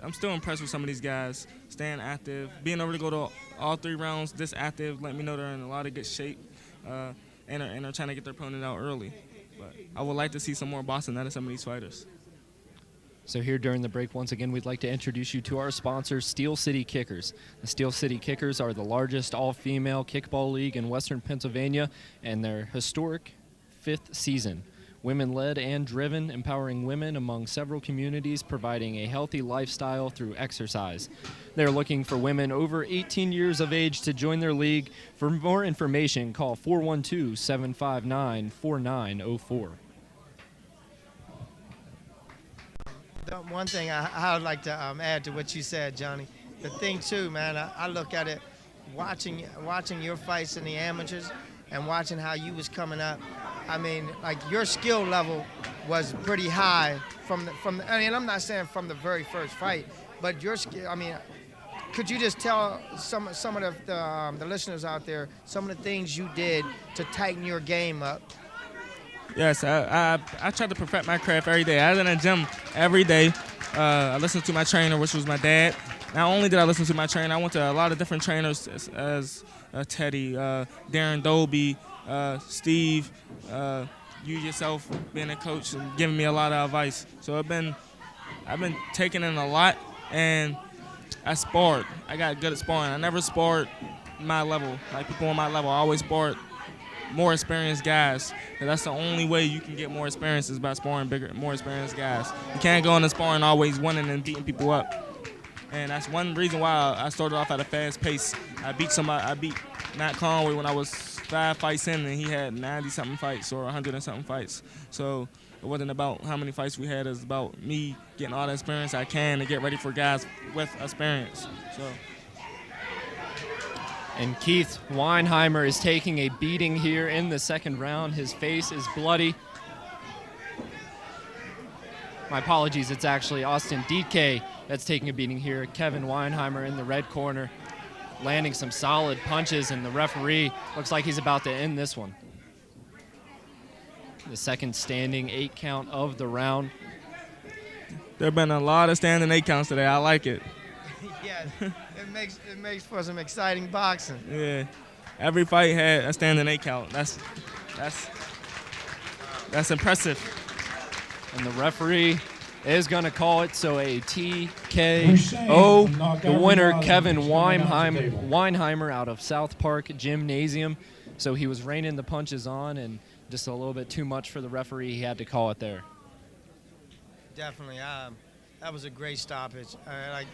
I'm still impressed with some of these guys staying active, being able to go to all 3 rounds this active, let me know they're in a lot of good shape, and are trying to get their opponent out early. But I would like to see some more Boston out of some of these fighters. So here during the break, once again, we'd like to introduce you to our sponsors, Steel City Kickers. The Steel City Kickers are the largest all-female kickball league in Western Pennsylvania, and their historic 5th season. Women-led and driven, empowering women among several communities, providing a healthy lifestyle through exercise. They're looking for women over 18 years of age to join their league. For more information, call 412-759-4904. One thing I would like to add to what you said, Johnny. The thing too, man, I look at it, watching your fights in the amateurs and watching how you was coming up. I mean, like your skill level was pretty high from the. I mean, I'm not saying from the very first fight, but your skill. I mean, could you just tell some of the listeners out there some of the things you did to tighten your game up? Yes, I try to perfect my craft every day. I was in the gym every day. I listened to my trainer, which was my dad. Not only did I listen to my trainer, I went to a lot of different trainers as Teddy, Darren Dolby, Steve, you yourself being a coach and giving me a lot of advice. So I've been taking in a lot, and I sparred. I got good at sparring. I never sparred my level, like people on my level. I always sparred more experienced guys. And that's the only way you can get more experience is by sparring more experienced guys. You can't go into sparring always winning and beating people up. And that's one reason why I started off at a fast pace. I beat Matt Conway when I was 5 fights in, and he had 90-something fights or 100-something fights. So it wasn't about how many fights we had. It was about me getting all the experience I can to get ready for guys with experience. So. And Keith Weinheimer is taking a beating here in the second round. His face is bloody. My apologies, it's actually Austin Dietke that's taking a beating here. Kevin Weinheimer in the red corner, landing some solid punches, and the referee looks like he's about to end this one. The second standing 8 count of the round. There have been a lot of standing 8 counts today. I like it. Yeah, it makes for some exciting boxing. Yeah, every fight had a standing 8 count. That's impressive. And the referee is going to call it, so a TKO. The winner, Kevin Weinheimer out of South Park Gymnasium. So he was raining the punches on, and just a little bit too much for the referee. He had to call it there. Definitely, that was a great stoppage. I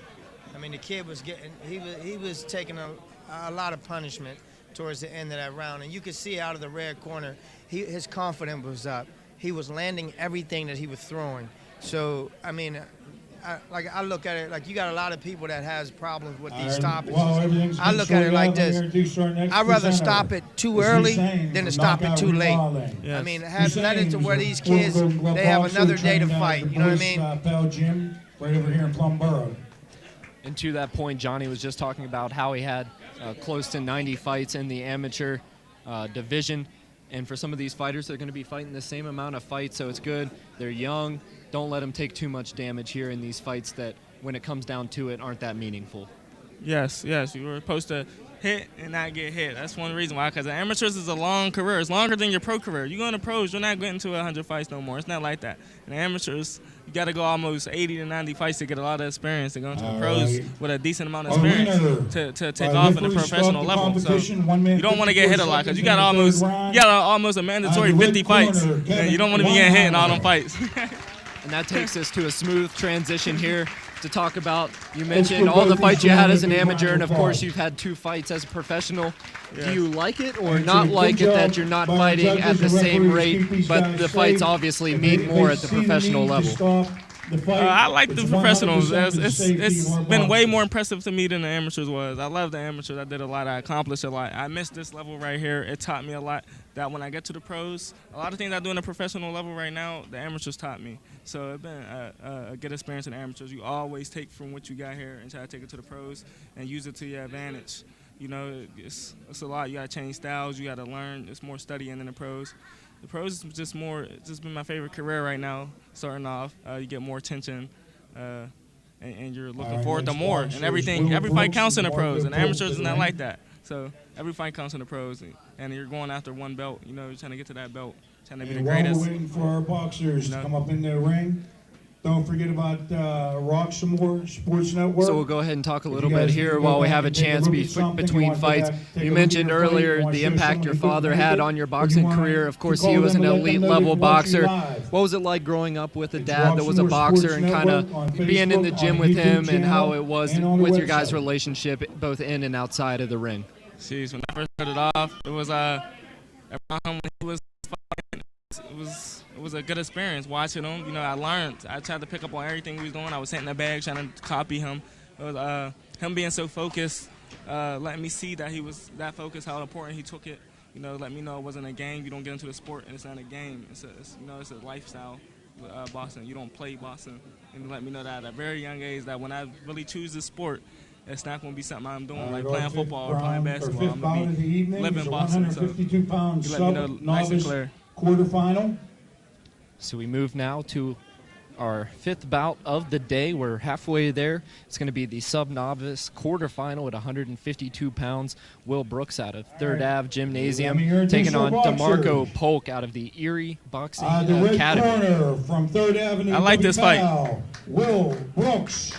mean, the kid was he was taking a lot of punishment towards the end of that round, and you could see out of the red corner, his confidence was up. He was landing everything that he was throwing. So, I mean, I look at it like you got a lot of people that has problems with these stoppages. I look at it like this. I'd rather stop it too early than to stop it too late. Yes. I mean, let it to where these kids, they have another day to fight. You know what I mean? Gym right over here in Plumboro. And to that point, Johnny was just talking about how he had close to 90 fights in the amateur division. And for some of these fighters, they're going to be fighting the same amount of fights, so it's good. They're young. Don't let them take too much damage here in these fights that, when it comes down to it, aren't that meaningful. Yes. You were supposed to hit and not get hit. That's one reason why, because the amateurs is a long career. It's longer than your pro career. You go into pros, you're not getting to 100 fights no more. It's not like that. In the amateurs, you got to go almost 80 to 90 fights to get a lot of experience to go into the pros with a decent amount of experience to take off in the professional level. So you don't want to get hit a lot because you got almost a mandatory 50 fights, and you don't want to be getting hit in all them fights. And that takes us to a smooth transition here to talk about, you mentioned all the fights you had as an amateur, and of course you've had 2 fights as a professional. Yes. Do you like it or not like it that you're not fighting at the same rate, but the fights obviously mean more at the professional level? I like the professionals. It's been way more impressive to me than the amateurs was. I love the amateurs. I did a lot. I accomplished a lot. I missed this level right here. It taught me a lot that when I get to the pros, a lot of things I do in the professional level right now, the amateurs taught me. So it's been a good experience in the amateurs. You always take from what you got here and try to take it to the pros and use it to your advantage. You know, it's a lot. You got to change styles. You got to learn. It's more studying in the pros. The pros is just been my favorite career right now, starting off. You get more attention, and you're looking forward to more. And every fight counts in the pros, and amateurs is not like that. So every fight counts in the pros, and you're going after one belt. You know, you're trying to get to that belt, trying to be the greatest. While we're waiting for our boxers to come up in the ring, don't forget about Roxamore Sports Network. So we'll go ahead and talk a little bit here while we have a chance between fights. You mentioned earlier the impact your father had on your boxing career. Of course, he was an elite level boxer. What was it like growing up with a dad that was a boxer and kind of being in the gym with him, and how it was with your guys' relationship both in and outside of the ring? Jeez, when I first started off, it was around when he was fighting, it was a good experience watching him. You know, I learned. I tried to pick up on everything he was doing. I was hitting the bag, trying to copy him. It was him being so focused, letting me see that he was that focused, how important he took it. You know, let me know it wasn't a game. You don't get into the sport and it's not a game. It's a lifestyle. Boxing. You don't play boxing. And let me know that at a very young age that when I really choose this sport, it's not going to be something I'm doing like playing football or playing basketball. I'm going to be living boxing. So you let me know nice and clear. Quarterfinal. So we move now to our 5th bout of the day. We're halfway there. It's going to be the sub-novice quarterfinal at 152 pounds. Will Brooks out of 3rd Ave Gymnasium taking on DeMarco Polk out of the Erie Boxing Academy. From 3rd Avenue, I like this fight. Will Brooks.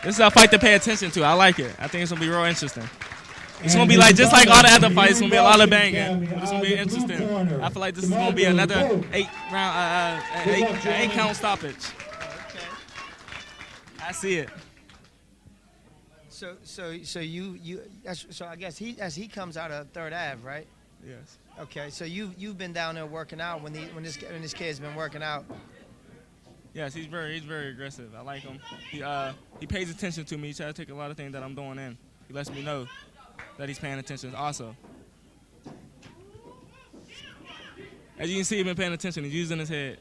This is a fight to pay attention to. I like it. I think it's going to be real interesting. It's going to be like just like all the other fights. It's going to be a lot of banging. It's going to be interesting. I feel like this is going to be another 8 count stoppage. I see it. So I guess he comes out of Third Ave, right? Yes. Okay, so you've been down there working out when this kid's been working out. Yes, he's very aggressive. I like him. He pays attention to me. He tries to take a lot of things that I'm doing in. He lets me know that he's paying attention also. As you can see, he's been paying attention. He's using his head.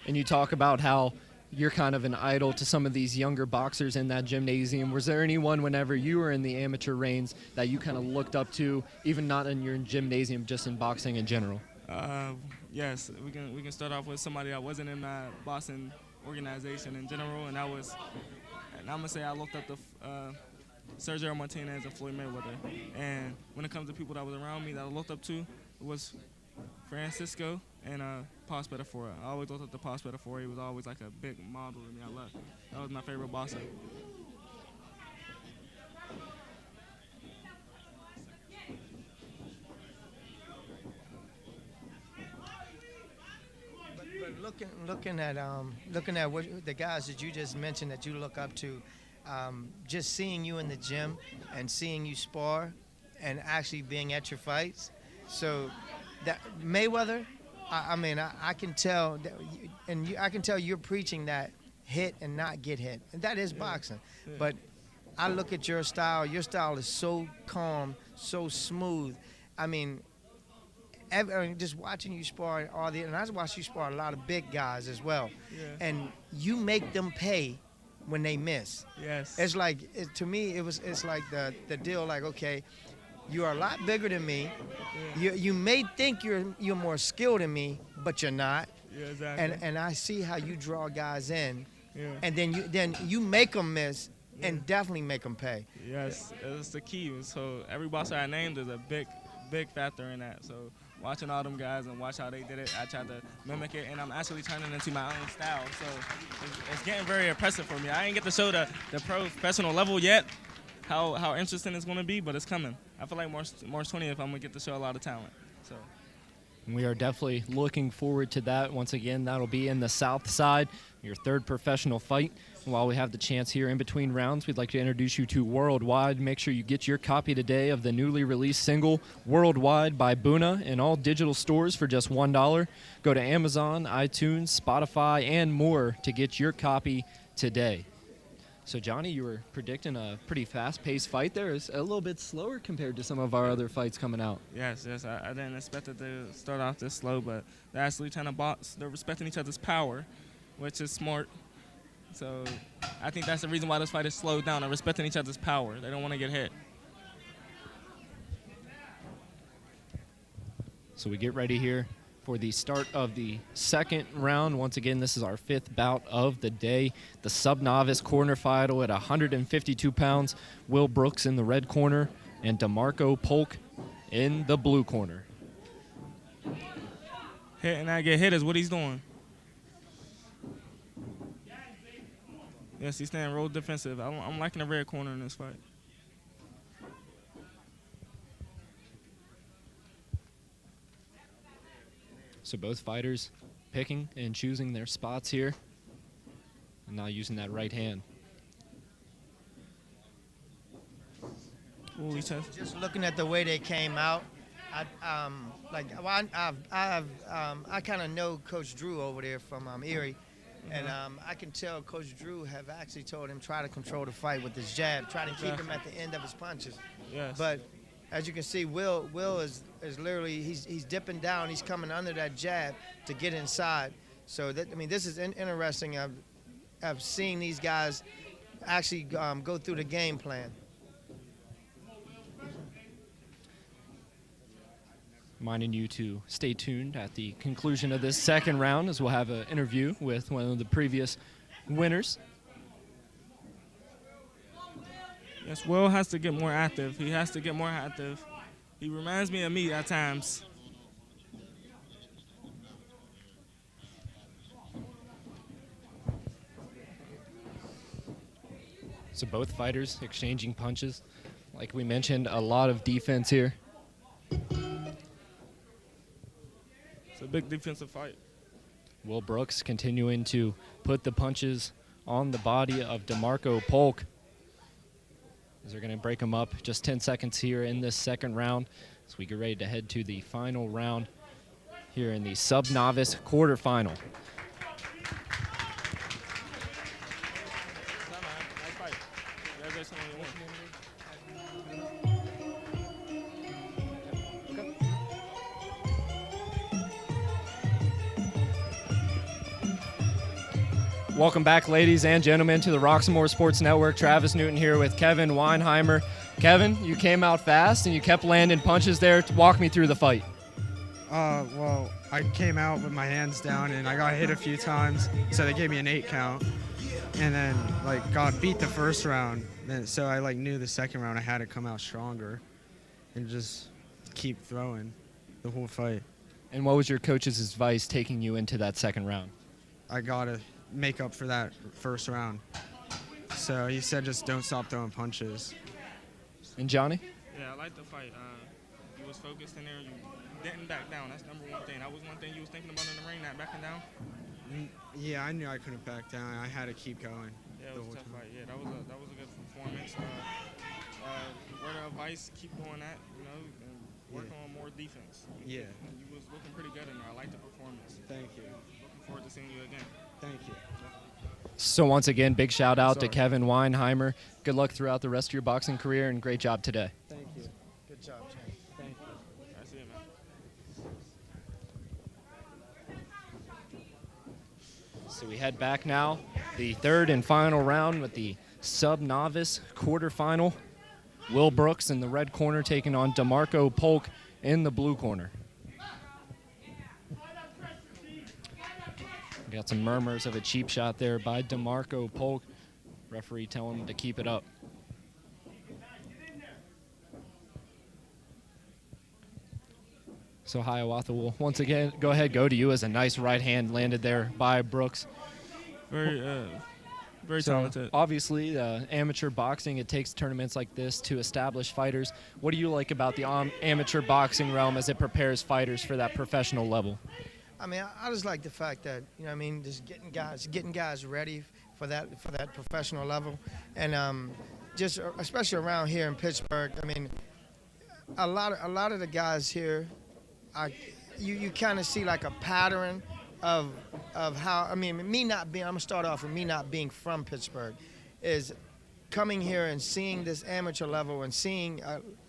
And you talk about how you're kind of an idol to some of these younger boxers in that gymnasium. Was there anyone whenever you were in the amateur reigns that you kind of looked up to, even not in your gymnasium, just in boxing in general? Yes, we can start off with somebody that wasn't in my boxing organization in general, and I'm gonna say I looked up to Sergio Martinez and Floyd Mayweather. And when it comes to people that was around me that I looked up to, it was Francisco and Paul Spatafora. I always looked up to Paul Spatafora. He was always like a big model to me. That was my favorite boxer. Looking at what the guys that you just mentioned that you look up to, just seeing you in the gym and seeing you spar and actually being at your fights. So that Mayweather, I can tell that, I can tell you're preaching that hit and not get hit, and that is boxing. Yeah. But I look at your style. Your style is so calm, so smooth. Just watching you spar and I watch you spar a lot of big guys as well. Yeah. And you make them pay when they miss. Yes. It's like to me, it's like the deal. Like, okay, you are a lot bigger than me. Yeah. You may think you're more skilled than me, but you're not. Yeah, exactly. And I see how you draw guys in. Yeah. And then you make them miss. Yeah. And definitely make them pay. Yes, it's the key. So every boxer I named is a big factor in that. So watching all them guys and watch how they did it, I tried to mimic it, and I'm actually turning into my own style. So it's getting very impressive for me. I ain't get to show the professional level yet, how interesting it's going to be, but it's coming. I feel like March 20th, I'm going to get to show a lot of talent. So. We are definitely looking forward to that. Once again, that'll be in the South Side, your third professional fight. While we have the chance here in between rounds, we'd like to introduce you to Worldwide. Make sure you get your copy today of the newly released single, Worldwide by Boona, in all digital stores for just $1. Go to Amazon, iTunes, Spotify, and more to get your copy today. So, Johnny, you were predicting a pretty fast-paced fight there. It's a little bit slower compared to some of our other fights coming out. Yes. I didn't expect it to start off this slow, but they're actually trying to box. They're respecting each other's power, which is smart. So I think that's the reason why this fight is slowed down. They're respecting each other's power. They don't want to get hit. So we get ready here for the start of the second round. Once again, this is our fifth bout of the day. The sub-novice corner final at 152 pounds. Will Brooks in the red corner and DeMarco Polk in the blue corner. Hit and I get hit is what he's doing. Yes, he's staying real defensive. I'm liking the red corner in this fight. So both fighters picking and choosing their spots here. And now using that right hand. Ooh, just looking at the way they came out, I kind of know Coach Drew over there from Erie. And I can tell Coach Drew have actually told him try to control the fight with his jab, try to keep him at the end of his punches. Yes. But as you can see, Will is literally he's dipping down, he's coming under that jab to get inside. So this is interesting. I've seen these guys actually go through the game plan. Reminding you to stay tuned at the conclusion of this second round, as we'll have an interview with one of the previous winners. Yes, Will has to get more active. He has to get more active. He reminds me of me at times. So both fighters exchanging punches. Like we mentioned, a lot of defense here. It's a big defensive fight. Will Brooks continuing to put the punches on the body of DeMarco Polk. as they're going to break them up. Just 10 seconds here in this second round as we get ready to head to the final round here in the sub-novice quarterfinal. Welcome back, ladies and gentlemen, to the Roxamore Sports Network. Travis Newton here with Kevin Weinheimer. Kevin, you came out fast and you kept landing punches there. Walk me through the fight. Well, I came out with my hands down and I got hit a few times, so they gave me an 8 count. And then, got beat the first round. So I, knew the second round I had to come out stronger and just keep throwing the whole fight. And what was your coach's advice taking you into that second round? I got to make up for that first round. So he said just don't stop throwing punches. And Johnny? Yeah, I like the fight. You was focused in there. You didn't back down. That's number one thing. That was one thing you was thinking about in the ring, not backing down? Yeah, I knew I couldn't back down. I had to keep going. Yeah, it was a tough fight. Yeah, that was a good performance. Word of advice, keep doing that, and work on more defense. Yeah. You was looking pretty good in there. I like the performance. Thank you. Looking forward to seeing you again. Thank you. So once again, big shout out to Kevin Weinheimer. Good luck throughout the rest of your boxing career, and great job today. Thank you. Good job, Jay. Thank you. I see it, man. So we head back now, the third and final round with the sub-novice quarterfinal. Will Brooks in the red corner taking on DeMarco Polk in the blue corner. We got some murmurs of a cheap shot there by DeMarco Polk. Referee telling him to keep it up. So Hiawatha will once again go to you as a nice right hand landed there by Brooks. Very talented. Obviously, amateur boxing, it takes tournaments like this to establish fighters. What do you like about the amateur boxing realm as it prepares fighters for that professional level? I mean, I just like the fact that, just getting guys ready for that professional level. And just especially around here in Pittsburgh, I mean, a lot of the guys here, you kind of see like a pattern of how, I'm gonna start off with me not being from Pittsburgh, is coming here and seeing this amateur level and seeing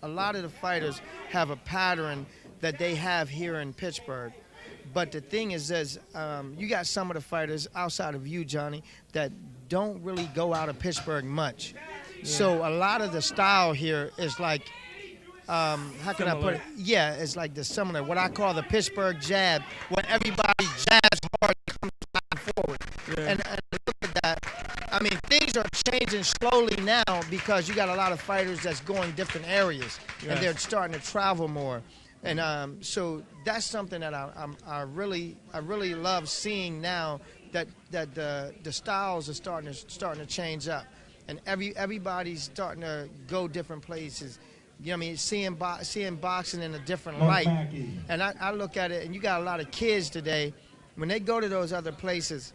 a lot of the fighters have a pattern that they have here in Pittsburgh. But the thing is you got some of the fighters outside of you, Johnny, that don't really go out of Pittsburgh much. Yeah. So a lot of the style here is like, how can I put it? Yeah, it's like the similar, what I call the Pittsburgh jab, where everybody jabs hard and comes back and forward. Yeah. And look at that. I mean, things are changing slowly now because you got a lot of fighters that's going different areas, and they're starting to travel more. And so that's something that I really love seeing now, that the styles are starting to change up, and everybody's starting to go different places. Seeing boxing in a different light. And I look at it, and you got a lot of kids today, when they go to those other places,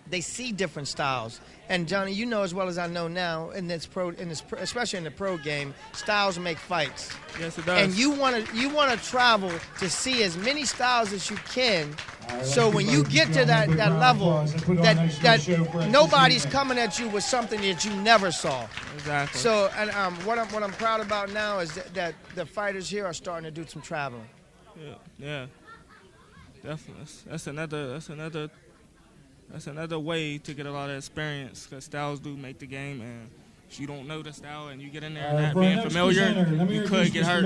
they see different styles. And Johnny, you know as well as I know now, especially in the pro game, styles make fights. Yes, it does. And you want to travel to see as many styles as you can. So when you get to that level, that nobody's coming at you with something that you never saw. Exactly. So and what I'm proud about now is that the fighters here are starting to do some traveling. Yeah. Definitely. That's another way to get a lot of experience, because styles do make the game, and if you don't know the style and you get in there and not being familiar, you could get hurt.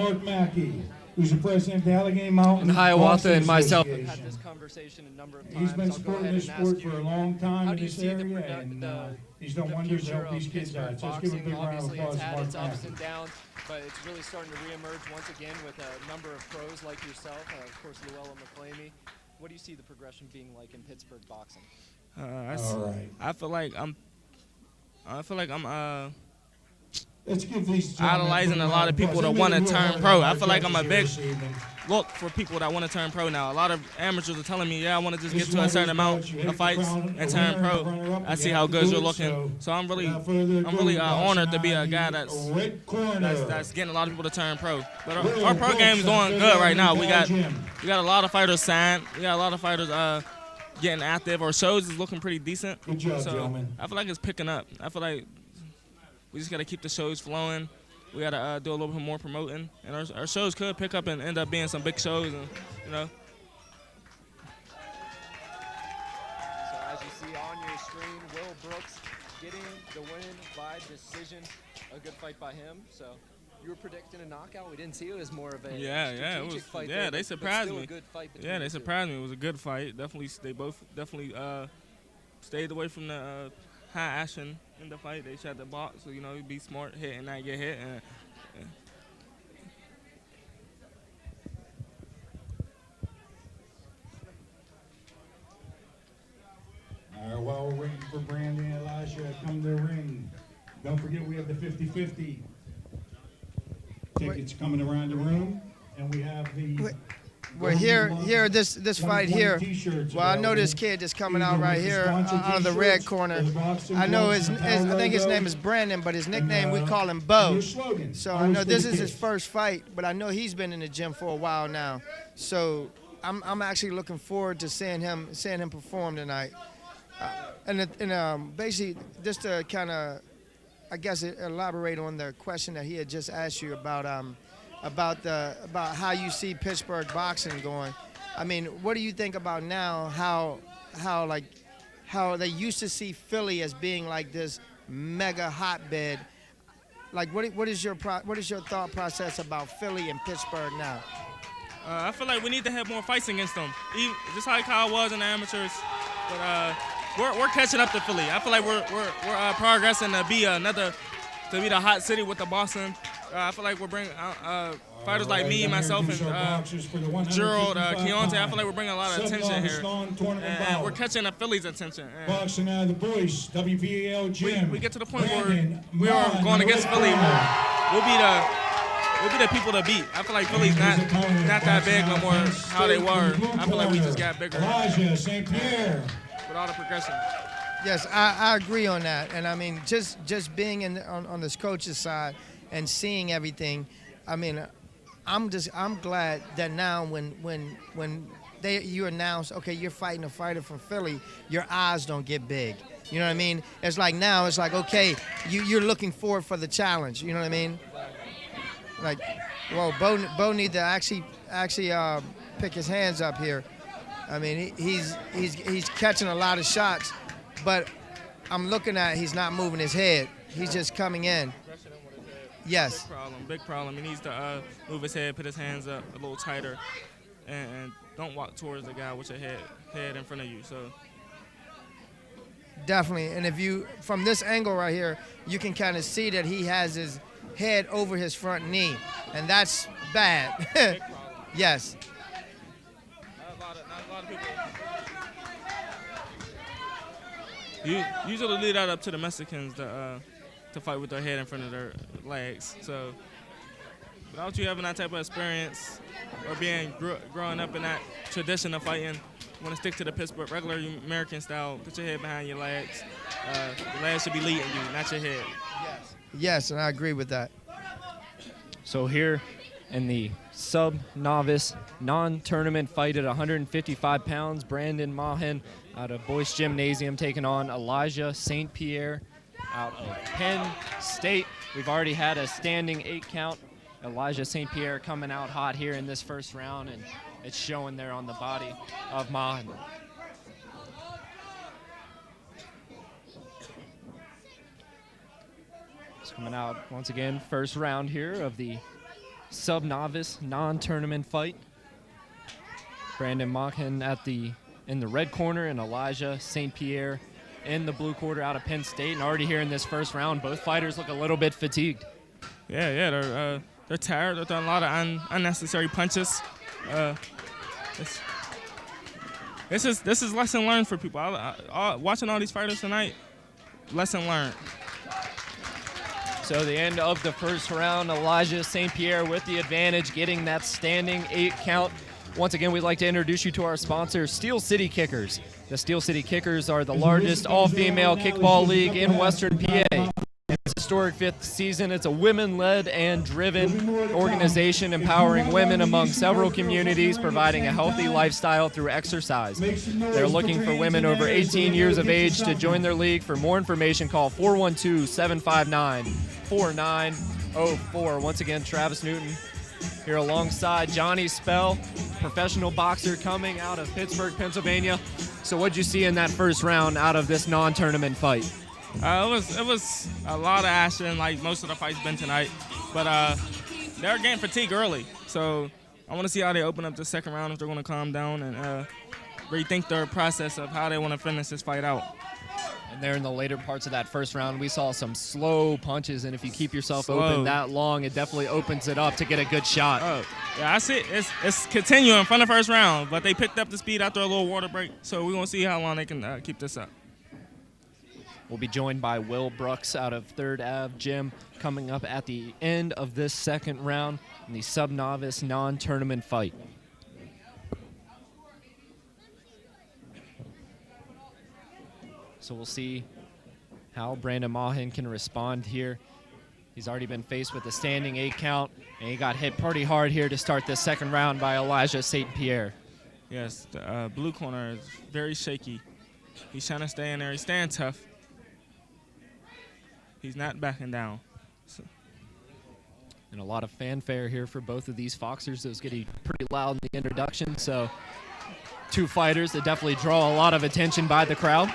Who's the president of the Allegheny Mountain And Hiawatha and myself Association. have had this conversation a number of times. He's been I'll go supporting ahead this and sport ask you, for a long time how in do you this see area, the and he's done wonders to help these kids out. So let's give him a big round of Obviously, applause it's for had Mark its ups Mackey. and downs, but it's really starting to reemerge once again with a number of pros like yourself, of course, Llewellyn McClamey. What do you see the progression being like in Pittsburgh boxing? I feel like I'm Let's give these idolizing a lot of people that want to turn pro. I feel like I'm a big look for people that want to turn pro now. A lot of amateurs are telling me, yeah, I want to just get to a certain amount of fights and turn pro. I see how good you're looking. So I'm really honored to be a guy that's getting a lot of people to turn pro. But our pro game is doing good right now. We got a lot of fighters signed. We got a lot of fighters getting active. Our shows is looking pretty decent. Good job, so gentlemen. I feel like it's picking up. I feel like we just got to keep the shows flowing. We got to do a little bit more promoting. And our shows could pick up and end up being some big shows, and, you know. So as you see on your screen, Will Brooks getting the win by decision. A good fight by him. So you were predicting a knockout. We didn't see it as more of a strategic fight. Yeah, there, they but surprised still me. A good fight Yeah, they the two. surprised me. It was a good fight. They both stayed away from the high action in the fight. They tried to box, so you know, be smart, hit and not get hit. All right, while we're waiting for Brandon and Elijah to come to the ring, don't forget we have the 50-50 tickets coming around the room, and we have the. Well, here, this fight here. Well, I know this kid that's coming out right here out of the red corner. I know I think his name is Brandon, but his nickname we call him Bo. So I know this is his first fight, but I know he's been in the gym for a while now. So I'm actually looking forward to seeing him perform tonight. And basically, just to kind of, I guess, elaborate on the question that he had just asked you about how you see Pittsburgh boxing going. I mean, what do you think about now? How they used to see Philly as being like this mega hotbed. Like, what is your thought process about Philly and Pittsburgh now? I feel like we need to have more fights against them, just like how it was in the amateurs. But we're catching up to Philly. I feel like we're progressing to be the hot city with the Boston. I feel like we're bringing fighters like me, myself, and Gerald, Keon. I feel like we're bringing a lot of attention here, and we're catching up Philly's attention. Boxing out of the Boys, WPAL Gym. We get to the point where we are going against Philly. We'll be the people to beat. I feel like Philly's not that big no more how they were. I feel like we just got bigger. Elijah, St Pierre. With all the progression. Yes, I agree on that. And I mean, just being on this coach's side and seeing everything, I mean, I'm glad that now when you announce, okay, you're fighting a fighter from Philly, your eyes don't get big. You know what I mean? It's like now, it's like, okay, you're looking forward for the challenge. You know what I mean? Like, well, Bo need to actually pick his hands up here. I mean, he's catching a lot of shots, but I'm looking at he's not moving his head. He's just coming in. Yes. Big problem. He needs to move his head, put his hands up a little tighter, and don't walk towards the guy with your head in front of you. So. Definitely, and if you, from this angle right here, you can kind of see that he has his head over his front knee, and that's bad. Yes. Not a lot of people. Usually leave that up to the Mexicans to fight with their head in front of their legs. So without you having that type of experience or being growing up in that tradition of fighting, you want to stick to the Pittsburgh regular American style. Put your head behind your legs. Your legs should be leading you, not your head. Yes, and I agree with that. So here in the sub-novice non-tournament fight at 155 pounds, Brandon Mahan out of Boyce Gymnasium taking on Elijah St Pierre out of Penn State. We've already had a standing 8 count. Elijah St Pierre coming out hot here in this first round, and it's showing there on the body of Mahan. It's coming out once again, first round here of the sub-novice non-tournament fight. Brandon Mahan in the red corner, and Elijah St Pierre in the blue quarter out of Penn State. And already here in this first round, both fighters look a little bit fatigued. Yeah, they're tired. They're throwing a lot of unnecessary punches. This is lesson learned for people. Watching all these fighters tonight, lesson learned. So the end of the first round, Elijah St. Pierre with the advantage, getting that standing 8 count. Once again, we'd like to introduce you to our sponsor, Steel City Kickers. The Steel City Kickers are the largest all-female kickball league in Western PA. It's historic 5th season. It's a women-led and driven organization empowering women among several communities, providing a healthy lifestyle through exercise. They're looking for women over 18 years of age to join their league. For more information, call 412-759-4904. Once again, Travis Newton here alongside Johnny Spell, professional boxer coming out of Pittsburgh, Pennsylvania. So what'd you see in that first round out of this non-tournament fight? It was a lot of action, like most of the fights been tonight. But they were getting fatigued early, so I want to see how they open up the second round, if they're going to calm down and rethink their process of how they want to finish this fight out. And there in the later parts of that first round, we saw some slow punches, and if you keep yourself open that long, it definitely opens it up to get a good shot. Oh, yeah, I see. It's continuing from the first round, but they picked up the speed after a little water break, so we're going to see how long they can keep this up. We'll be joined by Will Brooks out of 3rd Ave Gym coming up at the end of this second round in the sub-novice non-tournament fight. So we'll see how Brandon Maughan can respond here. He's already been faced with a standing 8 count, and he got hit pretty hard here to start this second round by Elijah St. Pierre. Yes, the blue corner is very shaky. He's trying to stay in there. He's staying tough. He's not backing down. So. And a lot of fanfare here for both of these Foxers. It was getting pretty loud in the introduction, so 2 fighters that definitely draw a lot of attention by the crowd.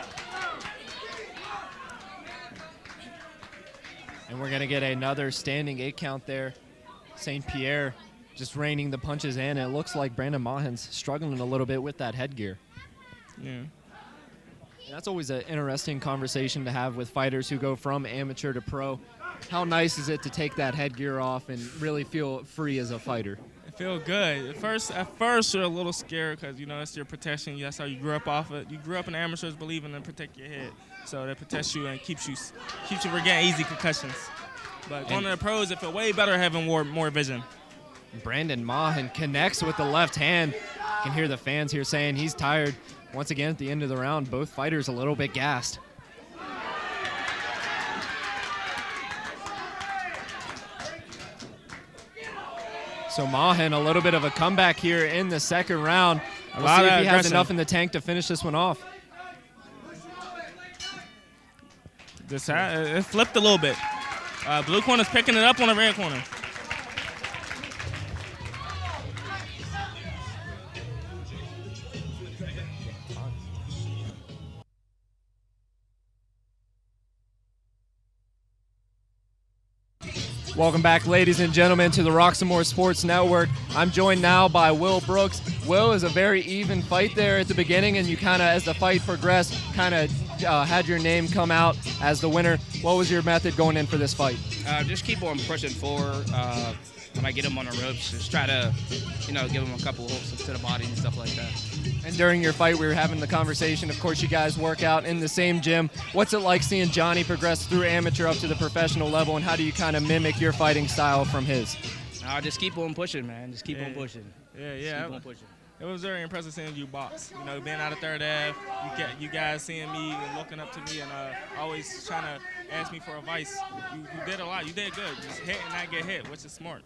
And we're going to get another standing 8 count there. St. Pierre just raining the punches in. It looks like Brandon Maughan's struggling a little bit with that headgear. Yeah. That's always an interesting conversation to have with fighters who go from amateur to pro. How nice is it to take that headgear off and really feel free as a fighter? It feels good. At first you're a little scared because, it's your protection. That's how you grew up off it. You grew up in amateurs believing to protect your head. So that protects you and keeps you from getting easy concussions. But going to the pros, it feels way better having more vision. Brandon Maughan connects with the left hand. You can hear the fans here saying he's tired. Once again, at the end of the round, both fighters a little bit gassed. So Maughan, a little bit of a comeback here in the second round. We'll see if he has enough in the tank to finish this one off. It flipped a little bit. Blue corner's picking it up on the red corner. Welcome back, ladies and gentlemen, to the Roxamore Sports Network. I'm joined now by Will Brooks. Will, is a very even fight there at the beginning, and you kind of, as the fight progressed, kind of had your name come out as the winner. What was your method going in for this fight? Just keep on pushing forward. When I get him on the ropes, just try to, give him a couple of hooks to the body and stuff like that. And during your fight, we were having the conversation. Of course, you guys work out in the same gym. What's it like seeing Johnny progress through amateur up to the professional level, and how do you kind of mimic your fighting style from his? Just keep on pushing, man. Just keep on pushing. Yeah. Keep on pushing. It was very impressive seeing you box. Being out of 3rd Ave, you guys seeing me and looking up to me and always trying to ask me for advice. You did a lot. You did good. Just hit and not get hit, which is smart.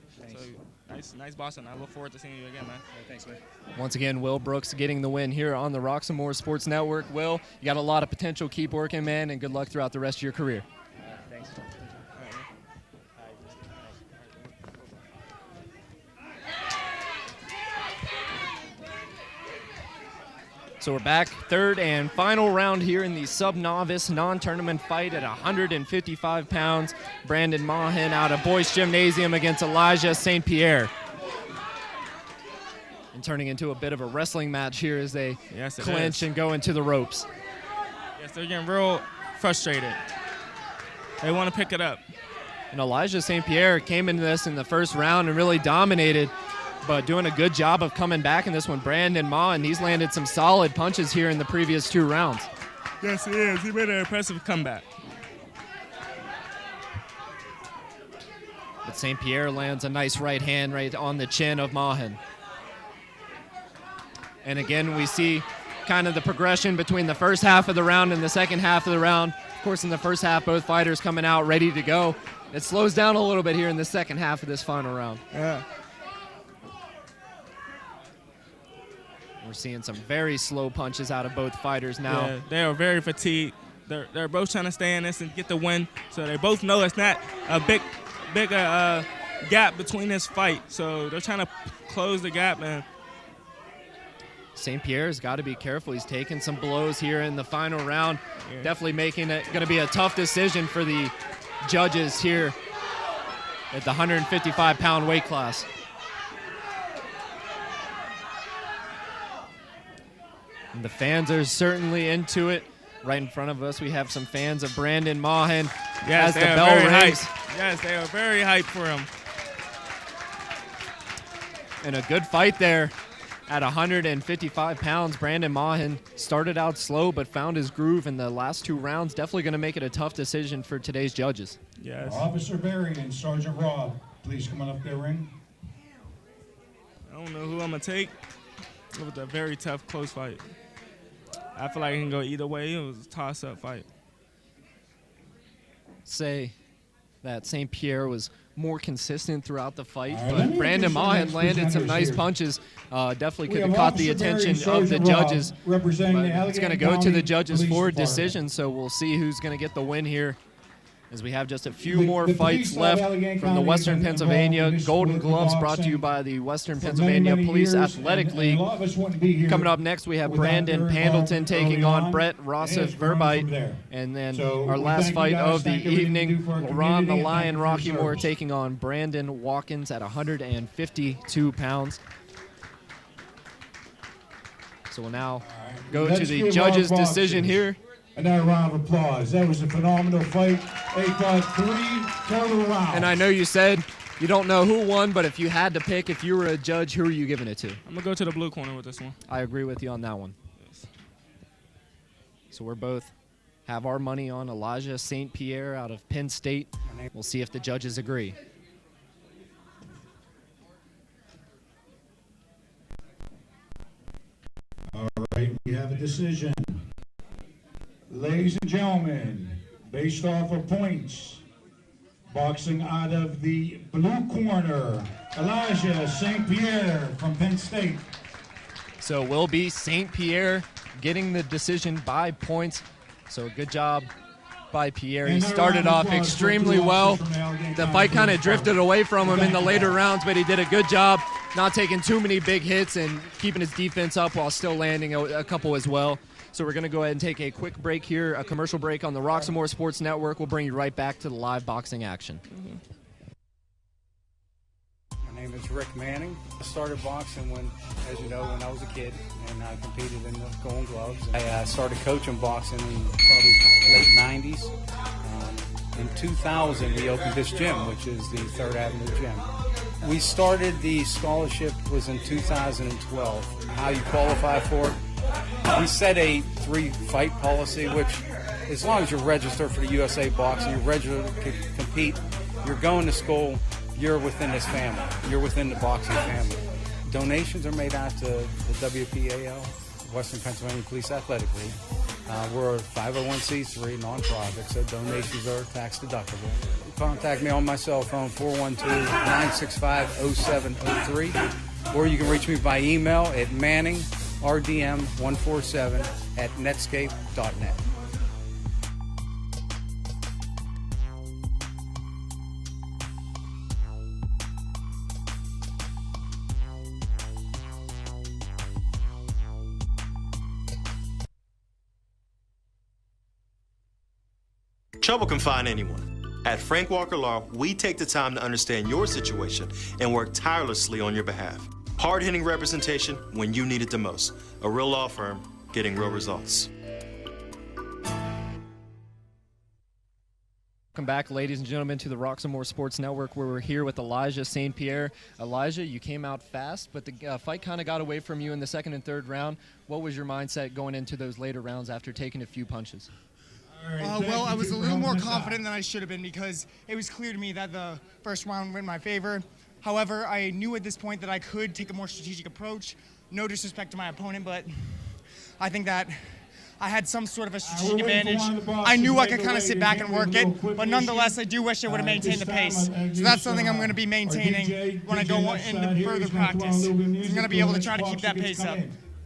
Thanks. So nice boxing. I look forward to seeing you again, man. Yeah, thanks, man. Once again, Will Brooks getting the win here on the Roxamore Sports Network. Will, you got a lot of potential. Keep working, man, and good luck throughout the rest of your career. Thanks. So we're back, 3rd and final round here in the sub-novice non-tournament fight at 155 pounds. Brandon Maughan out of Boyce Gymnasium against Elijah St. Pierre. And turning into a bit of a wrestling match here as they clinch and go into the ropes. Yes, they're getting real frustrated. They want to pick it up. And Elijah St. Pierre came into this in the first round and really dominated, but doing a good job of coming back in this one. Brandon Maughan, he's landed some solid punches here in the previous 2 rounds. Yes, he is. He made an impressive comeback. But St Pierre lands a nice right hand right on the chin of Mahan. And again, we see kind of the progression between the first half of the round and the second half of the round. Of course, in the first half, both fighters coming out ready to go. It slows down a little bit here in the second half of this final round. Yeah. We're seeing some very slow punches out of both fighters now. Yeah, they are very fatigued. They're both trying to stay in this and get the win. So they both know it's not a big gap between this fight. So they're trying to close the gap. And St. Pierre's got to be careful. He's taking some blows here in the final round. Yeah. Definitely making it going to be a tough decision for the judges here at the 155-pound weight class. And the fans are certainly into it. Right in front of us, we have some fans of Brandon Mahan. Yes, as the bell rings. Hyped. Yes, they are very hyped for him. And a good fight there at 155 pounds. Brandon Mahan started out slow but found his groove in the last 2 rounds. Definitely going to make it a tough decision for today's judges. Yes. Officer Berry and Sergeant Rob, please come on up there, ring. I don't know who I'm going to take. It was a very tough, close fight. I feel like it can go either way. It was a toss-up fight. Say that St. Pierre was more consistent throughout the fight, but Brandon Mahan landed some nice punches. Definitely could have caught the attention of the judges. But it's going to go to the judges for a decision, so we'll see who's going to get the win here, as we have just a few more fights left from the Western Pennsylvania Golden Gloves, brought to you by the Western Pennsylvania Police Athletic League. Coming up next, we have Brandon Pendleton taking on Brett Rossif Verbite. And then our last fight of the evening, Laurent the Lion Roxamore taking on Brandon Watkins at 152 pounds. So we'll now go to the judges' decision here. Another round of applause. That was a phenomenal fight. They fought 3 total rounds. And I know you said you don't know who won, but if you had to pick, if you were a judge, who are you giving it to? I'm going to go to the blue corner with this one. I agree with you on that one. Yes. So we're both have our money on Elijah St. Pierre out of Penn State. We'll see if the judges agree. All right, we have a decision. Ladies and gentlemen, based off of points, boxing out of the blue corner, Elijah St. Pierre from Penn State. So it will be St. Pierre getting the decision by points. So a good job by Pierre. He started off extremely well. The fight kind of drifted away from him in the later rounds, but he did a good job not taking too many big hits and keeping his defense up while still landing a couple as well. So we're going to go ahead and take a quick break here, a commercial break on the Roxamore Sports Network. We'll bring you right back to the live boxing action. My name is Rick Manning. I started boxing when I was a kid, and I competed in the Golden Gloves. I started coaching boxing in probably late 90s. In 2000, we opened this gym, which is the 3rd Avenue Gym. We started, the scholarship was in 2012. How you qualify for it? We set a 3-fight policy, which, as long as you're registered for the USA Boxing, you're registered to compete, you're going to school, you're within this family. You're within the boxing family. Donations are made out to the WPAL, Western Pennsylvania Police Athletic League. We're a 501c3 nonprofit, so donations are tax deductible. Contact me on my cell phone, 412-965-0703, or you can reach me by email at manningrdm147@netscape.net. Trouble can find anyone. At Frank Walker Law, we take the time to understand your situation and work tirelessly on your behalf. Hard-hitting representation when you need it the most. A real law firm getting real results. Welcome back, ladies and gentlemen, to the Roxamore Sports Network, where we're here with Elijah St. Pierre. Elijah, you came out fast, but the fight kind of got away from you in the 2nd and 3rd round. What was your mindset going into those later rounds after taking a few punches? Well, I was a little more confident than I should have been because it was clear to me that the first round went in my favor. However, I knew at this point that I could take a more strategic approach. No disrespect to my opponent, but I think that I had some sort of a strategic advantage. I knew I could kind of sit back and work it, but nonetheless, I do wish I would have maintained the pace. So that's something I'm going to be maintaining when I go into further practice. I'm going to be able to try to keep that pace up.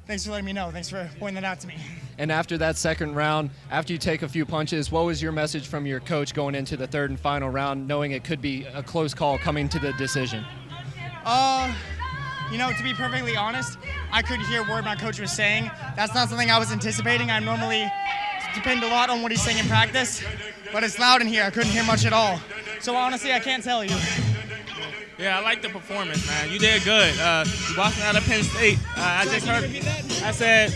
Thanks for letting me know. Thanks for pointing that out to me. And after that second round, after you take a few punches, what was your message from your coach going into the third and final round, knowing it could be a close call coming to the decision? You know, to be perfectly honest, I couldn't hear a word my coach was saying. That's not something I was anticipating. I normally depend a lot on what he's saying in practice, but it's loud in here. I couldn't hear much at all. So honestly, I can't tell you. Yeah, I like the performance, man. You did good. You boxing out of Penn State. I just heard. I said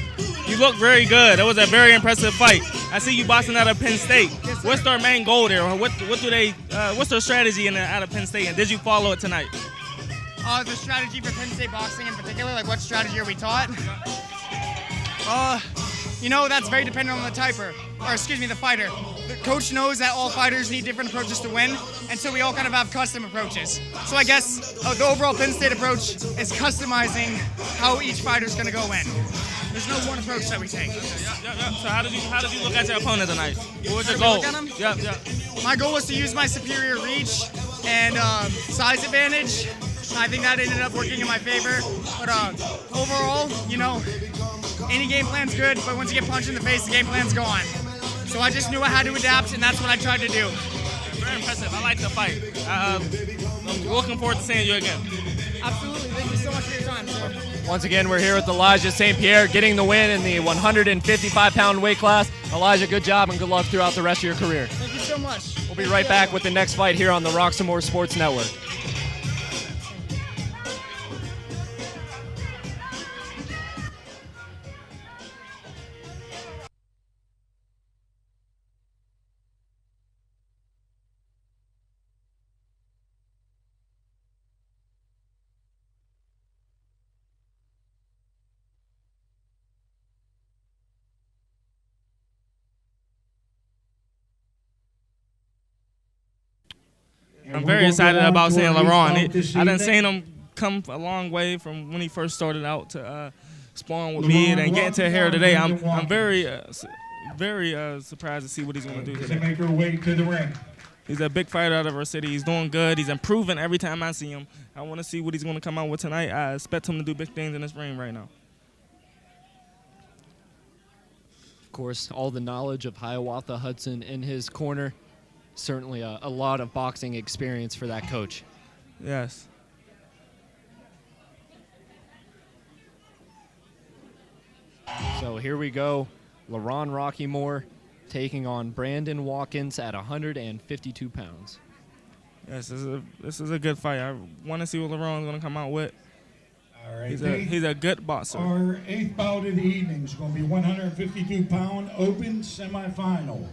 you look very good. It was a very impressive fight. I see you boxing out of Penn State. What's their main goal there? What do they? What's their strategy out of Penn State? And did you follow it tonight? The strategy for Penn State boxing in particular, like what strategy are we taught? You know, that's very dependent on the the fighter. The coach knows that all fighters need different approaches to win, and so we all kind of have custom approaches. So I guess the overall Penn State approach is customizing how each fighter's going to go in. There's no one approach that we take. So how did you look at your opponent tonight? What was your goal? My goal was to use my superior reach and size advantage. I think that ended up working in my favor. But overall, you know, any game plan's good, but once you get punched in the face, the game plan's gone. So I just knew I had to adapt, and that's what I tried to do. Very impressive. I like the fight. I'm looking forward to seeing you again. Absolutely. Thank you so much for your time, sir. Once again, we're here with Elijah St. Pierre getting the win in the 155-pound weight class. Elijah, good job and good luck throughout the rest of your career. Thank you so much. We'll be right back with the next fight here on the Roxamore Sports Network. I'm very excited about seeing LaRon. I done seen him come a long way from when he first started out to spawn with me and getting to here today. I'm very surprised to see what he's going to do today. Make her way to the ring. He's a big fighter out of our city. He's doing good. He's improving every time I see him. I want to see what he's going to come out with tonight. I expect him to do big things in this ring right now. Of course, all the knowledge of Hiawatha Hudson in his corner. Certainly a lot of boxing experience for that coach. Yes. So here we go. LaRon Rockymore taking on Brandon Watkins at 152 pounds. Yes, this is a good fight. I want to see what LaRon's going to come out with. All right. He's a good boxer. Our eighth bout of the evening is going to be 152-pound open semifinal.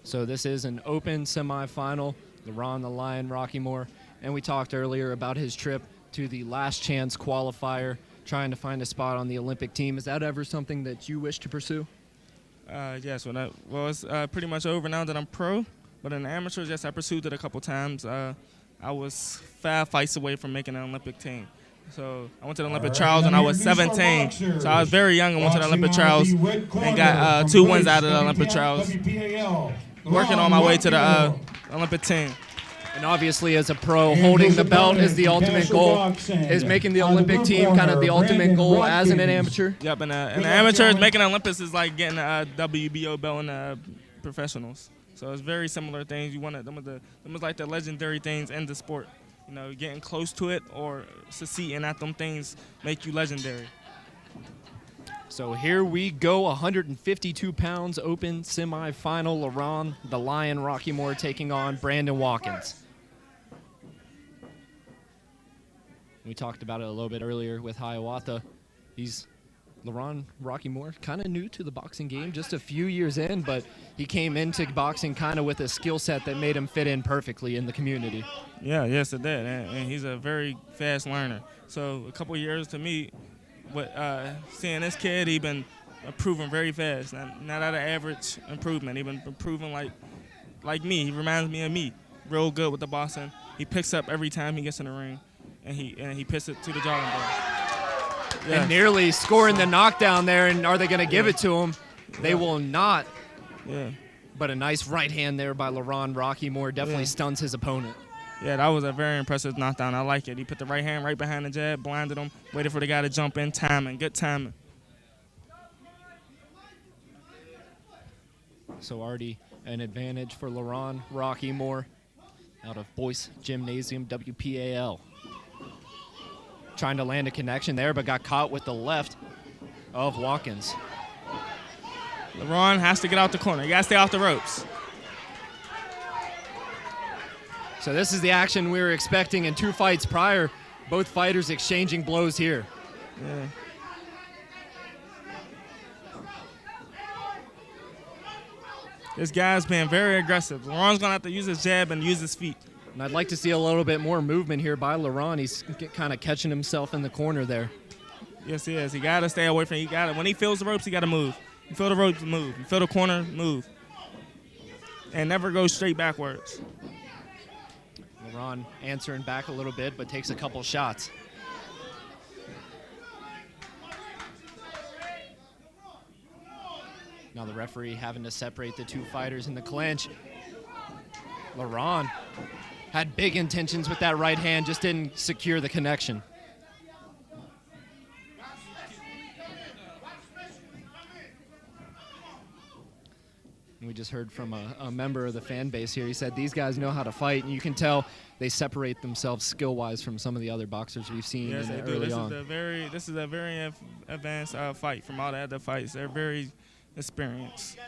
So this is an open semifinal. LaRon the Lion Rockymore. And we talked earlier about his trip to the last chance qualifier, trying to find a spot on the Olympic team. Is that ever something that you wish to pursue? Yes. Well, it's pretty much over now that I'm pro. But in the amateurs, yes, I pursued it a couple times. I was 5 fights away from making an Olympic team. So I went to the Olympic trials when I was 17. So I was very young and went to the Olympic trials and got 2 wins out of the Olympic trials. Working on my way to the Olympic team. And obviously as a pro, holding the belt is the ultimate goal. Is making the Olympic team kind of the ultimate goal as an amateur? Yep, and the amateurs, making the Olympics is like getting a WBO belt in the professionals. So it's very similar things. You want them was like the legendary things in the sport. You know, getting close to it or succeeding at them things make you legendary. So here we go, 152 pounds open semifinal. LaRon the Lion Rockymore taking on Brandon Watkins. We talked about it a little bit earlier with Hiawatha. LaRon Rockymore, kind of new to the boxing game, just a few years in, but he came into boxing kind of with a skill set that made him fit in perfectly in the community. Yeah, yes it did, and he's a very fast learner. So a couple years to me, seeing this kid, he been improving very fast. Not at an average improvement. He's been improving like me. He reminds me of me. Real good with the boxing. He picks up every time he gets in the ring, and he puts it to the jogging board. Yeah. And nearly scoring the knockdown there, and are they going to give it to him? They will not. Yeah. But a nice right hand there by LaRon Rockymore definitely stuns his opponent. Yeah, that was a very impressive knockdown. I like it. He put the right hand right behind the jab, blinded him, waited for the guy to jump in, timing, good timing. So already an advantage for LaRon Rockymore out of Boyce Gymnasium, WPAL. Trying to land a connection there, but got caught with the left of Watkins. LaRon has to get out the corner. You got to stay off the ropes. So this is the action we were expecting in 2 fights prior. Both fighters exchanging blows here. Yeah. This guy's been very aggressive. LaRon's going to have to use his jab and use his feet. And I'd like to see a little bit more movement here by LaRon. He's kind of catching himself in the corner there. Yes, he is. He got to stay away from it. When he feels the ropes, he got to move. You feel the ropes, move. You feel the corner, move. And never go straight backwards. LaRon answering back a little bit, but takes a couple shots. Now the referee having to separate the 2 fighters in the clinch. LaRon had big intentions with that right hand, just didn't secure the connection. We just heard from a member of the fan base here. He said these guys know how to fight, and you can tell they separate themselves skill-wise from some of the other boxers we've seen early on. This is a very advanced fight from all the other fights. They're very experienced.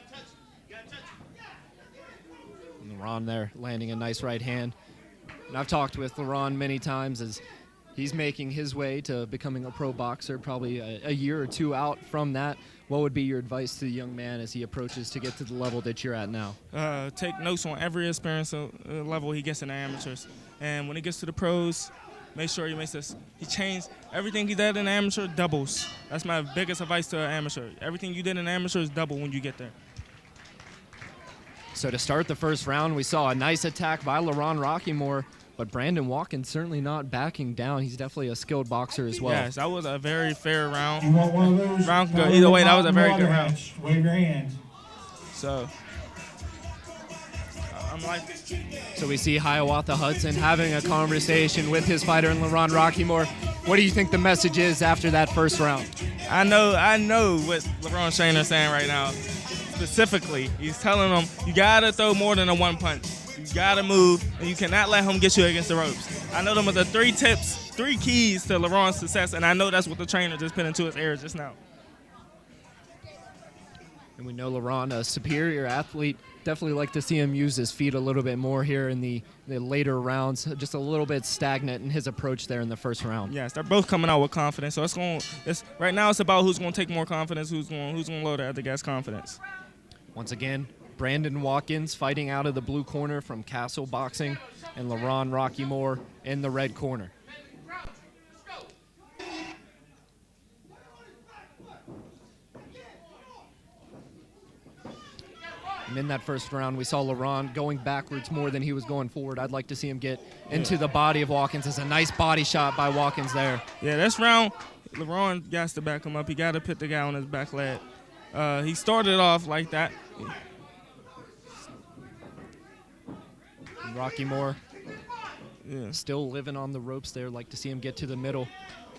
And LaRon there landing a nice right hand. And I've talked with LaRon many times as he's making his way to becoming a pro boxer, probably a year or 2 out from that. What would be your advice to the young man as he approaches to get to the level that you're at now? Take notes on every experience level he gets in the amateurs. And when he gets to the pros, make sure he makes this. He changed everything he did in the amateur, doubles. That's my biggest advice to an amateur. Everything you did in the amateur is double when you get there. So to start the first round, we saw a nice attack by LaRon Rockymore, but Brandon Watkins certainly not backing down. He's definitely a skilled boxer as well. Yes, that was a very fair round. You want one of those? Round go either way. That was a very good round. Wave your hands. So So we see Hiawatha Hudson having a conversation with his fighter in LaRon Rockymore. What do you think the message is after that first round? I know what LaRon Shayner's saying right now. Specifically, he's telling him you gotta throw more than a 1 punch. You gotta move, and you cannot let him get you against the ropes. I know them are the 3 tips, 3 keys to LaRon's success, and I know that's what the trainer just put into his ear just now. And we know LaRon, a superior athlete, definitely like to see him use his feet a little bit more here in the later rounds. Just a little bit stagnant in his approach there in the first round. Yes, they're both coming out with confidence. So right now it's about who's going to take more confidence, who's going to load the other guy's confidence. Once again, Brandon Watkins fighting out of the blue corner from Castle Boxing, and LaRon Rockymore in the red corner. And in that first round, we saw LaRon going backwards more than he was going forward. I'd like to see him get into the body of Watkins. It's a nice body shot by Watkins there. Yeah, this round, LaRon got to back him up. He got to put the guy on his back leg. He started off like that. Rockymore still living on the ropes there. Like to see him get to the middle.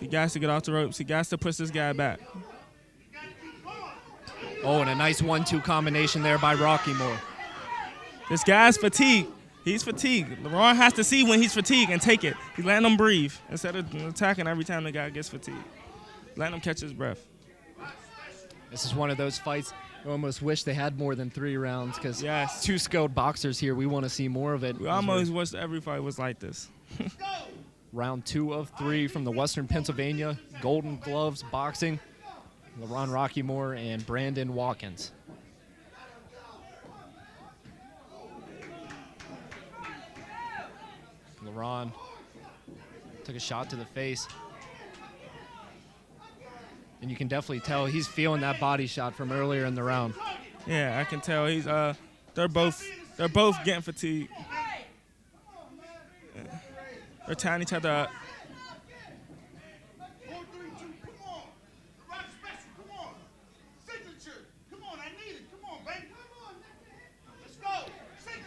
He got to get off the ropes. He got to push this guy back. Oh, and a nice 1-2 combination there by Rockymore. This guy's fatigued. He's fatigued. LaRon has to see when he's fatigued and take it. He's letting him breathe instead of attacking every time the guy gets fatigued. Letting him catch his breath. This is one of those fights I almost wish they had more than 3 rounds because 2 skilled boxers here. We want to see more of it. We almost wish every fight was like this. Round 2 of 3 from the Western Pennsylvania Golden Gloves Boxing. LaRon Rockymore and Brandon Watkins. LaRon took a shot to the face. And you can definitely tell he's feeling that body shot from earlier in the round. Yeah, I can tell he's they're both getting fatigued. Yeah. They're tying each other up.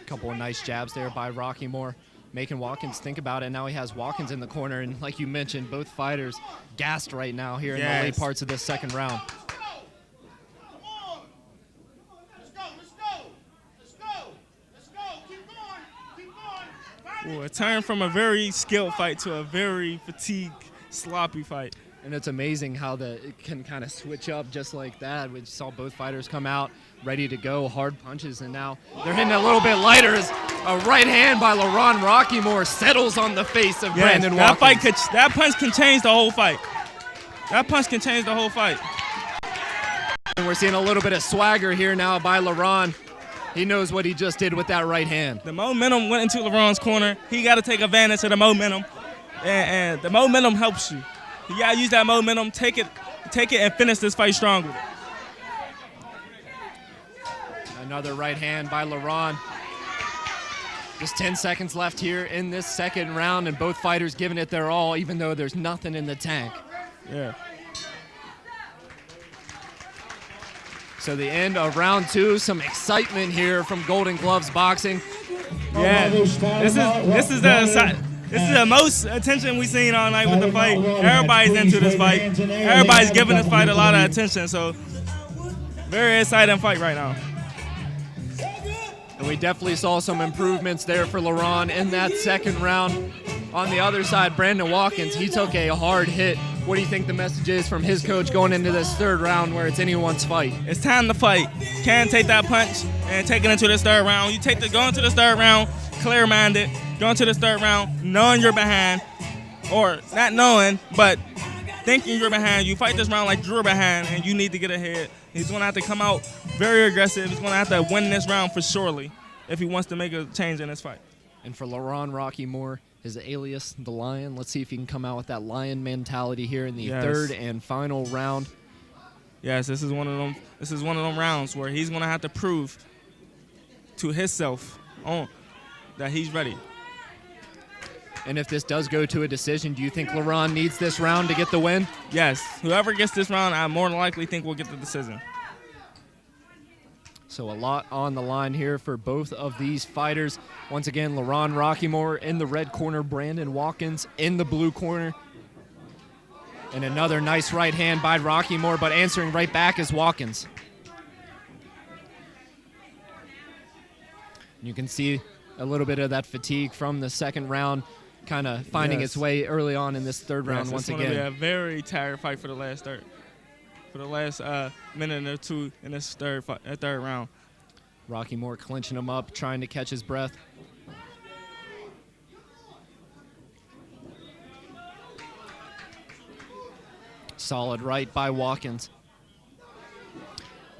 A couple of nice jabs there by Roxamore, making Watkins think about it. Now he has Watkins in the corner, and like you mentioned, both fighters gassed right now here in the late parts of this second round. Ooh, it turned from a very skilled fight to a very fatigued, sloppy fight. And it's amazing how it can kind of switch up just like that. We saw both fighters come out ready to go, hard punches, and now they're hitting a little bit lighter as a right hand by LaRon Roxamore settles on the face of Brandon Watkins. That punch can change the whole fight. That punch can change the whole fight. And we're seeing a little bit of swagger here now by LaRon. He knows what he just did with that right hand. The momentum went into LaRon's corner. He got to take advantage of the momentum, and the momentum helps you. You got to use that momentum, take it, and finish this fight strong with it. Another right hand by LaRon. Just 10 seconds left here in this second round, and both fighters giving it their all, even though there's nothing in the tank. Yeah. So the end of round 2, some excitement here from Golden Gloves Boxing. Yeah, this is the most attention we've seen all night with the fight. Everybody's into this fight. Everybody's giving this fight a lot of attention, so very exciting fight right now. And we definitely saw some improvements there for LaRon in that second round. On the other side, Brandon Watkins, he took a hard hit. What do you think the message is from his coach going into this third round where it's anyone's fight? It's time to fight. Can't take that punch and take it into this third round. You go into this third round clear-minded, go into this third round knowing you're behind, or not knowing, but thinking you're behind. You fight this round like you're behind and you need to get ahead. He's going to have to come out very aggressive. He's going to have to win this round for surely if he wants to make a change in this fight. And for LaRon Roxamore, his alias, the Lion. Let's see if he can come out with that Lion mentality here in the third and final round. Yes, this is one of them rounds where he's going to have to prove to himself that he's ready. And if this does go to a decision, do you think LaRon needs this round to get the win? Yes. Whoever gets this round, I more than likely think will get the decision. So a lot on the line here for both of these fighters. Once again, LaRon Roxamore in the red corner, Brandon Watkins in the blue corner. And another nice right hand by Roxamore, but answering right back is Watkins. You can see a little bit of that fatigue from the second round kind of finding its way early on in this third round once again. It's going to be a very tired fight for the last minute or two in this third round. Roxamore clinching him up, trying to catch his breath. Solid right by Watkins.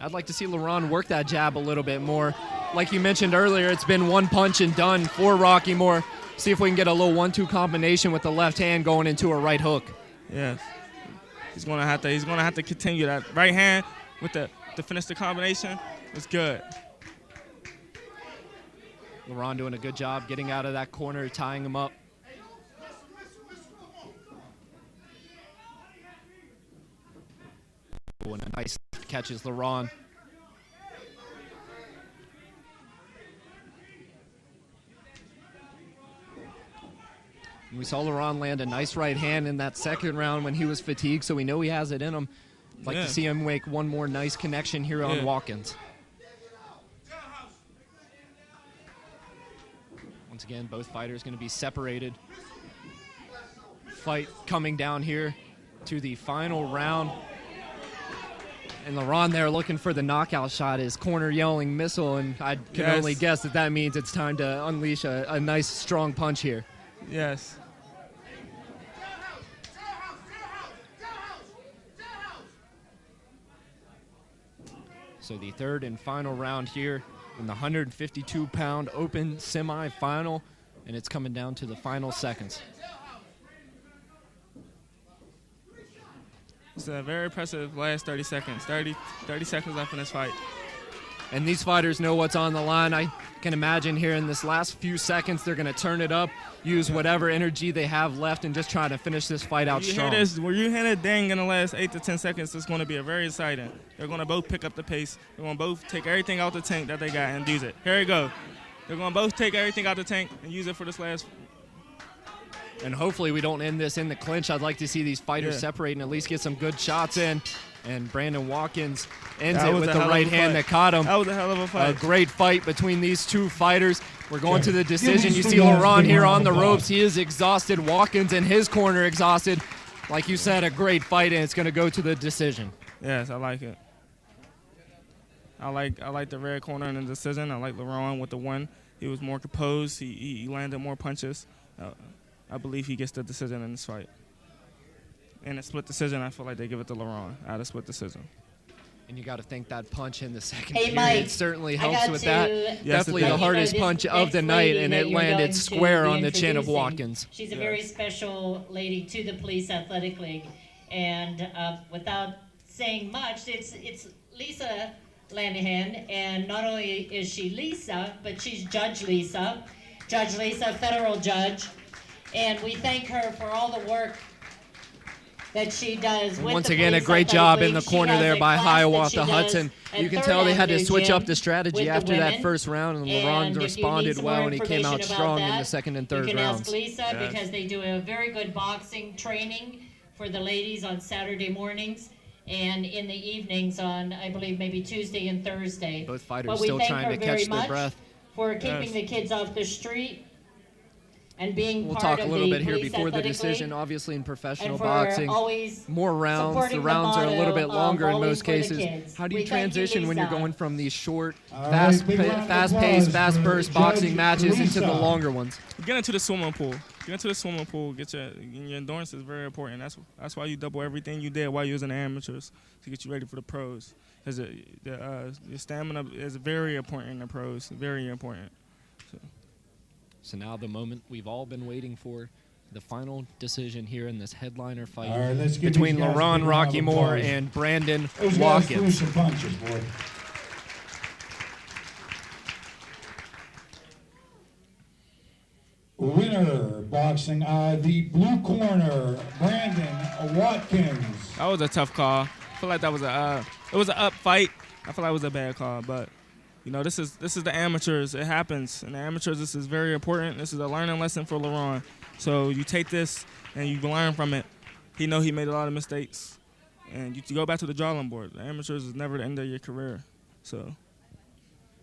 I'd like to see LaRon work that jab a little bit more. Like you mentioned earlier, it's been one punch and done for Roxamore. See if we can get a little 1-2 combination with the left hand going into a right hook. Yes. He's gonna have to continue that right hand with to finish the combination. It's good. LaRon doing a good job getting out of that corner, tying him up. Oh, and a nice catches LaRon. We saw LaRon land a nice right hand in that second round when he was fatigued, so we know he has it in him. I'd like to see him make one more nice connection here on Watkins. Once again, both fighters going to be separated. Fight coming down here to the final round. And LaRon there looking for the knockout shot, his corner yelling missile, and I can only guess that means it's time to unleash a nice strong punch here. Yes. So the third and final round here in the 152-pound open semifinal, and it's coming down to the final seconds. It's a very impressive last 30 seconds. 30 seconds left in this fight. And these fighters know what's on the line. I can imagine here in this last few seconds, they're going to turn it up, use whatever energy they have left, and just try to finish this fight out strong. When you hear that ding in the last 8 to 10 seconds, it's going to be a very exciting. They're going to both pick up the pace. They're going to both take everything out the tank that they got and use it. Here we go. They're going to both take everything out the tank and use it for this last. And hopefully we don't end this in the clinch. I'd like to see these fighters separate and at least get some good shots in. And Brandon Watkins ends it with the right hand that caught him. That was a hell of a fight. A great fight between these two fighters. We're going to the decision. You see Laurent here on the ropes. He is exhausted. Watkins in his corner exhausted. Like you said, a great fight, and it's going to go to the decision. Yes, I like it. I like the red corner in the decision. I like Laurent with the win. He was more composed. He landed more punches. I believe he gets the decision in this fight. In a split decision, I feel like they give it to Laurent out of split decision. And you got to think that punch in the second Hey, period Mike, certainly I helps got with to that. let Definitely you the know hardest this punch of next the night, lady and that it you're landed going to square be on the chin of introducing. Watkins. She's a very special lady to the Police Athletic League. And without saying much, it's Lisa Lanahan. And not only is she Lisa, but she's Judge Lisa, federal judge. And we thank her for all the work that she does. And with once the again, a Police great Athletic job in League. the She corner has there a by class Hiawatha that she Hudson. does You can at tell they Third had to Avenue switch Gym up the strategy with the after that women. first round, and And Laurent if you need responded some well, more and he came out information strong about in the that, second and third you can rounds. ask Lisa because they do a very good boxing training for the ladies on Saturday mornings and in the evenings on, I believe, maybe Tuesday and Thursday. Both fighters But we still thank trying her to very catch their much breath. for keeping the kids off the street and being We'll part talk a of little the bit here Police before the Athletic decision. League. Obviously, in professional And for boxing, always more rounds. The supporting the rounds are a little motto bit longer in of most always for the cases. kids. How do We you thank you, transition when you're Lisa. going from these short, All right, big round of fast-paced, applause fast-burst for boxing Judge matches into the Lisa. longer ones? Get into the swimming pool. Get into the swimming pool. Your endurance is very important. That's why you double everything you did while you was in the amateurs to get you ready for the pros. Because your stamina is very important in the pros. Very important. So now the moment we've all been waiting for, the final decision here in this headliner fight All right, let's give between these guys a Laurent big round of Roxamore applause. and Brandon Those guys threw Watkins. some punches, boy. Winner, boxing the blue corner, Brandon Watkins. That was a tough call. I feel like that was it was an up fight. I feel like it was a bad call, but you know, this is the amateurs. It happens. In the amateurs, this is very important. This is a learning lesson for Laurent. So you take this and you learn from it. He know he made a lot of mistakes, and you go back to the drawing board. The amateurs is never the end of your career. So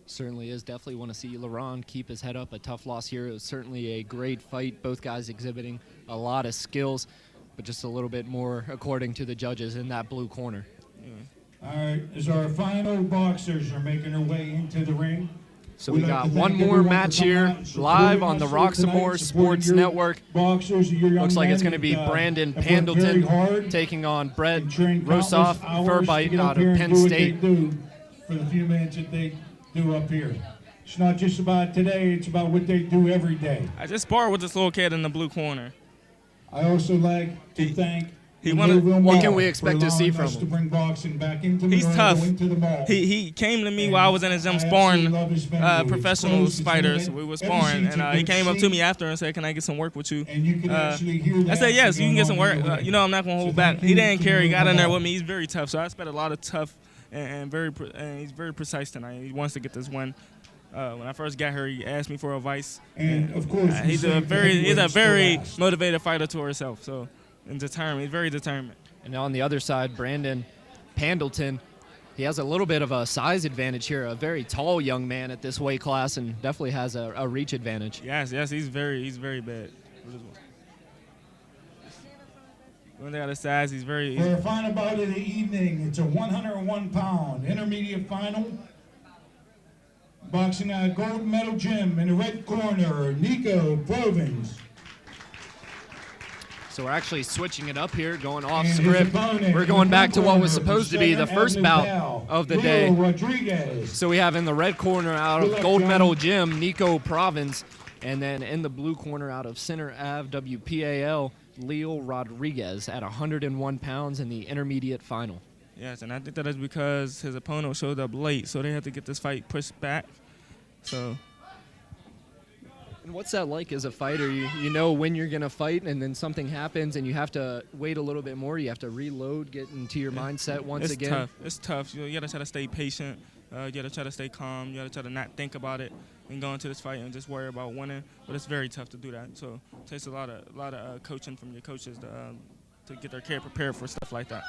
Certainly is. Definitely want to see Laurent keep his head up. A tough loss here. It was certainly a great fight. Both guys exhibiting a lot of skills, but just a little bit more according to the judges in that blue corner. All right, as our final boxers are making their way into the ring. So we'd we like got to one thank more everyone match for coming here out and supporting live on the us here tonight, Roxamore supporting Sports your Network. Boxers, your young Looks like men it's going to be that, Brandon have worked very Pendleton hard taking on Brett and trained countless Rosoff hours to Furbite get out up here of and Penn do what State. they do for the few minutes that they do up here. It's not just about today, it's about what they do every day. I just sparred with this little kid in the blue corner. I also like to thank What can we expect to see from to him? bring boxing back into He's Monroeville, tough. into the mall. He came to me while I was in his gym I sparring absolutely love his venue. It's professional close, it's fighters. intimate. We were Every sparring, seat's a and he good came up to seat. me after and said, "Can I get some work with you?" And you can actually hear the I said, "Yes, action you can get going some on work. in the ring. You know, I'm not gonna So hold back." thank He you didn't to care. He got in there Monroeville. with me. He's very tough. So I spent a lot of tough and he's very precise tonight. He wants to get this win. When I first got here, he asked me for advice. And, of course, we he's saved a the very heavyweights for last. motivated fighter to himself. So and determined. He's very determined. And on the other side, Brandon Pendleton, he has a little bit of a size advantage here. A very tall young man at this weight class, and definitely has a reach advantage. Yes, he's very bad. When they got his size, he's very. For our final bout of the evening, it's a 101-pound intermediate final. Boxing at gold medal gym in the red corner, Nico Provins. So we're actually switching it up here, going off And his script. opponent We're in going the back to what was corner, supposed to be the Southern first Avenue bout Val, of the Leo day. Rodriguez. So we have in the red corner out Good of luck, Gold John. Medal Gym, Nico Provins. And then in the blue corner out of Center Ave, WPAL, Leo Rodriguez at 101 pounds in the intermediate final. Yes, and I think that is because his opponent showed up late, so they had to get this fight pushed back. So. And what's that like as a fighter? You know when you're going to fight, and then something happens, and you have to wait a little bit more. You have to reload, get into your mindset once again. It's tough. You got to try to stay patient. You got to try to stay calm. You got to try to not think about it and go into this fight and just worry about winning. But it's very tough to do that. So it takes a lot of coaching from your coaches to get their kid prepared for stuff like that.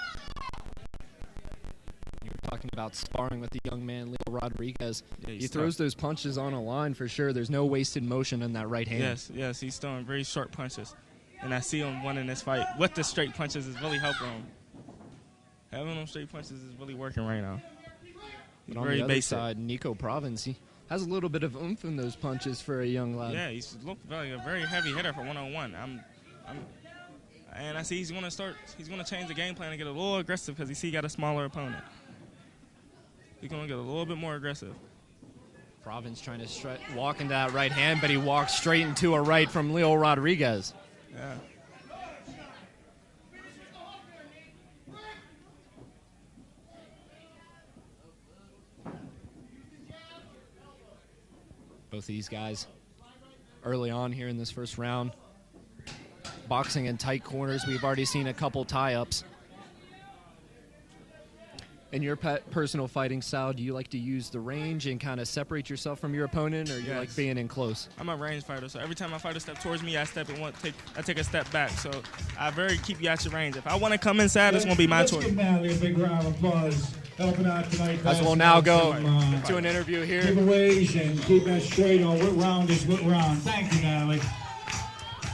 You were talking about sparring with the young man, Leo Rodriguez. Yeah, he throws those punches on a line for sure. There's no wasted motion in that right hand. Yes, he's throwing very sharp punches. And I see him winning this fight with the straight punches is really helping him. Having them straight punches is really working right now. But on the other side, Nico Province, he has a little bit of oomph in those punches for a young lad. Yeah, he's looked like a very heavy hitter for one-on-one. And I see he's going to change the game plan and get a little aggressive because he got a smaller opponent. He's going to get a little bit more aggressive. Province trying to walk into that right hand, but he walks straight into a right from Leo Rodriguez. Yeah. Both these guys early on here in this first round, boxing in tight corners. We've already seen a couple tie-ups. In your personal fighting style, do you like to use the range and kind of separate yourself from your opponent, or you like being in close? I'm a range fighter, so every time I fight a step towards me, I take a step back. So I keep you at your range. If I want to come inside, it's going to be my choice. Let's give Natalie a big round of applause. Helping out tonight. As we'll now go to an interview here. Giveaways and keep that straight on what round is what round. Thank you, Natalie.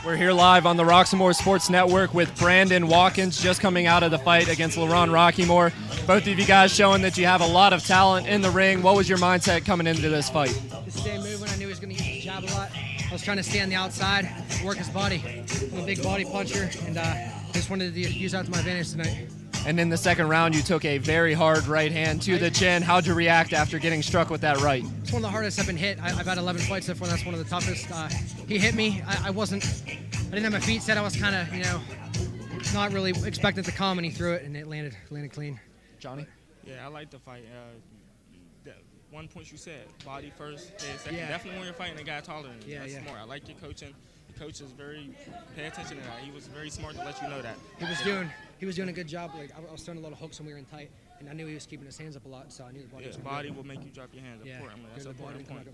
We're here live on the Roxamore Sports Network with Brandon Watkins, just coming out of the fight against LaRon Rockymore. Both of you guys showing that you have a lot of talent in the ring. What was your mindset coming into this fight? Just stay moving. I knew he was going to use the jab a lot. I was trying to stay on the outside, work his body. I'm a big body puncher, and I just wanted to use that to my advantage tonight. And in the second round, you took a very hard right hand to the chin. How'd you react after getting struck with that right? It's one of the hardest I've been hit. I've had 11 fights so far. That's one of the toughest. He hit me. I didn't have my feet set. I was kind of, not really expecting it to come, and he threw it, and it landed clean. Johnny? Yeah, I like the fight. One point you said, body first, head second. Yeah. Definitely when you're fighting a guy taller than you. That's smart. I like your coaching. The coach is pay attention to that. He was very smart to let you know that. He was doing a good job. Like I was throwing a lot of hooks when we were in tight, and I knew he was keeping his hands up a lot, so I knew the body was body will make you drop your hands. That's an important point.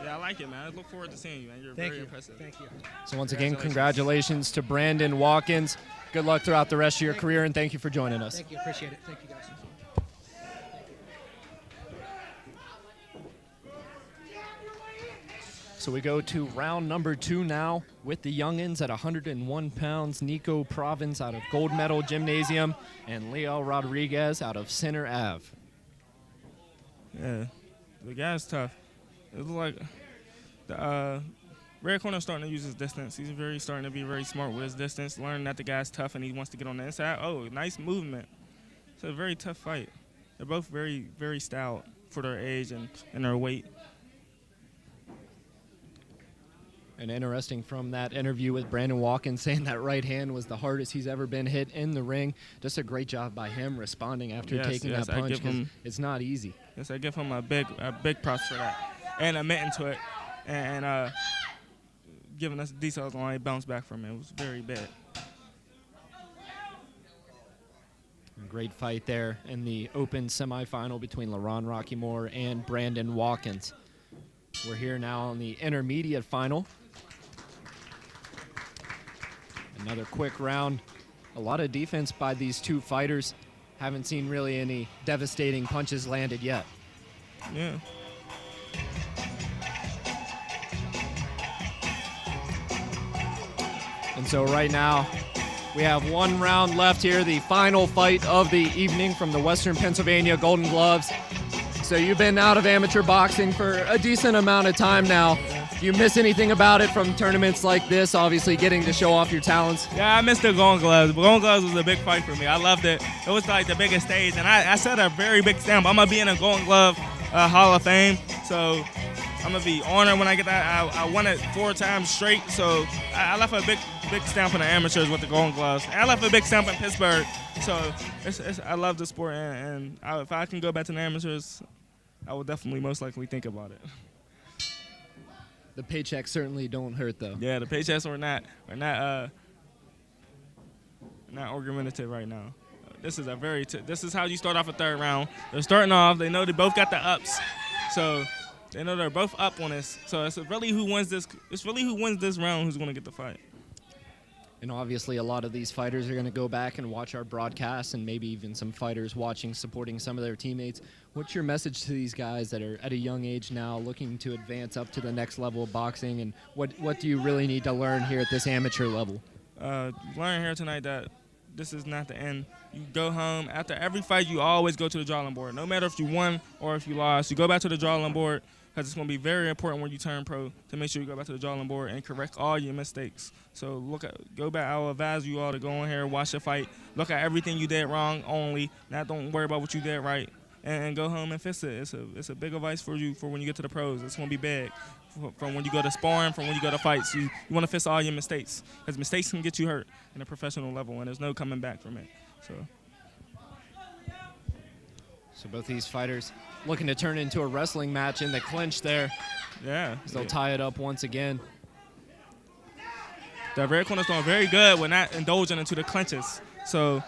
Yeah, I like it, man. I look forward to seeing you, man. You're very impressive. Thank you. So once again, congratulations to Brandon Watkins. Good luck throughout the rest of your career, and thank you for joining us. Thank you. Appreciate it. Thank you, guys. So we go to round number 2 now with the youngins at 101 pounds. Nico Province out of Gold Medal Gymnasium and Leo Rodriguez out of Center Ave. Yeah, the guy's tough. It looks like the red corner's starting to use his distance. He's starting to be very smart with his distance, learning that the guy's tough and he wants to get on the inside. Oh, nice movement. It's a very tough fight. They're both very, very stout for their age and their weight. And interesting from that interview with Brandon Watkins saying that right hand was the hardest he's ever been hit in the ring. Just a great job by him responding after taking that punch, because it's not easy. Yes, I give him a big props for that. And admitting to it and giving us details on how he bounced back from it. It was very bad. Great fight there in the open semifinal between LaRon Rockymore and Brandon Watkins. We're here now on the intermediate final. Another quick round. A lot of defense by these two fighters. Haven't seen really any devastating punches landed yet. Yeah. And so right now, we have one round left here, the final fight of the evening from the Western Pennsylvania Golden Gloves. So you've been out of amateur boxing for a decent amount of time now. Do you miss anything about it from tournaments like this, obviously getting to show off your talents? Yeah, I missed the Golden Gloves. Golden Gloves was a big fight for me. I loved it. It was like the biggest stage, and I set a very big stamp. I'm going to be in a Golden Glove Hall of Fame, so I'm going to be honored when I get that. I won it 4 times straight, so I left a big stamp on the amateurs with the Golden Gloves. And I left a big stamp in Pittsburgh, so I love the sport. And if I can go back to the amateurs, I will definitely most likely think about it. The paychecks certainly don't hurt, though. Yeah, the paychecks are not argumentative right now. This is how you start off a third round. They're starting off. They know they both got the ups, so they know they're both up on this. So it's really who wins this. It's really who wins this round who's going to get the fight. And obviously, a lot of these fighters are going to go back and watch our broadcast, and maybe even some fighters watching, supporting some of their teammates. What's your message to these guys that are at a young age now, looking to advance up to the next level of boxing? And what do you really need to learn here at this amateur level? Learn here tonight that this is not the end. You go home after every fight. You always go to the drawing board, no matter if you won or if you lost. You go back to the drawing board, because it's going to be very important when you turn pro to make sure you go back to the drawing board and correct all your mistakes. So go back. I will advise you all to go in here, watch the fight, look at everything you did wrong only. Now don't worry about what you did right, and go home and fix it. It's a big advice for you for when you get to the pros. It's going to be big. From when you go to sparring, from when you go to fights, you want to fix all your mistakes, because mistakes can get you hurt in a professional level, and there's no coming back from it. So both these fighters looking to turn into a wrestling match in the clinch there. Yeah. They'll tie it up once again. The red corner's doing very good with not indulging into the clinches. So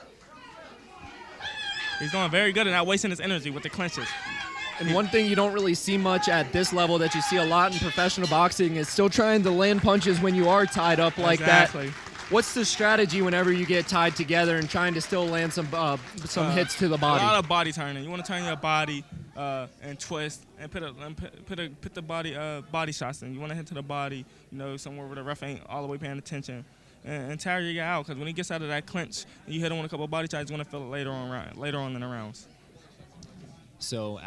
he's doing very good at not wasting his energy with the clinches. And one thing you don't really see much at this level that you see a lot in professional boxing is still trying to land punches when you are tied up like that. What's the strategy whenever you get tied together and trying to still land some hits to the body? A lot of body turning. You want to turn your body and twist and put the body shots in. You want to hit to the body, somewhere where the ref ain't all the way paying attention, and tire your guy out, because when he gets out of that clinch and you hit him with a couple of body shots, he's going to feel it later on in the rounds. So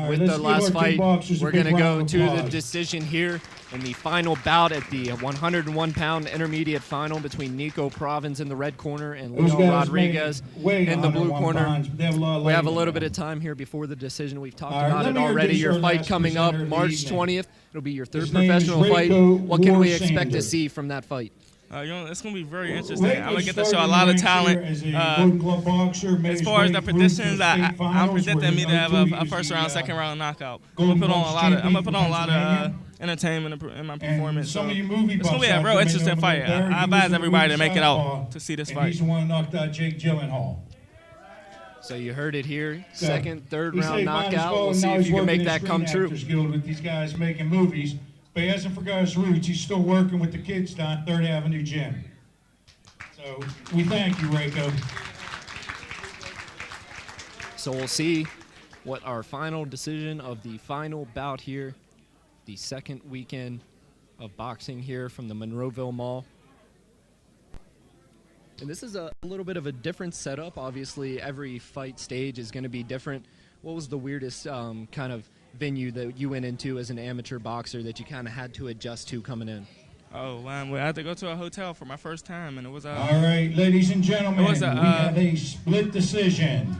with the last fight, we're going to go to the decision here in the final bout at the 101-pound intermediate final between Nico Provins in the red corner and Leo Rodriguez in the blue corner. We have a little bit of time here before the decision. We've talked about it already. Your fight coming up March 20th. It'll be your third professional fight. What can we expect to see from that fight? It's going to be very interesting. I'm going to get to show a lot of talent. As far as the predictions, I'm predicting me to have a first round, second round knockout. I'm going to put on a lot of entertainment in my performance. So it's going to be a real interesting fight. I advise everybody to make it out to see this fight. He's the one who knocked out Jake Gyllenhaal. So you heard it here. Second, third round knockout. We'll see if you can make that come true. Guild with these guys making movies. But he hasn't forgot his roots. He's still working with the kids down 3rd Avenue Gym. So we thank you, Rako. So we'll see what our final decision of the final bout here, the second weekend of boxing here from the Monroeville Mall. And this is a little bit of a different setup. Obviously, every fight stage is going to be different. What was the weirdest kind of venue that you went into as an amateur boxer that you kind of had to adjust to coming in? Oh, wow. I had to go to a hotel for my first time, and it was all right, ladies and gentlemen, we have a split decision.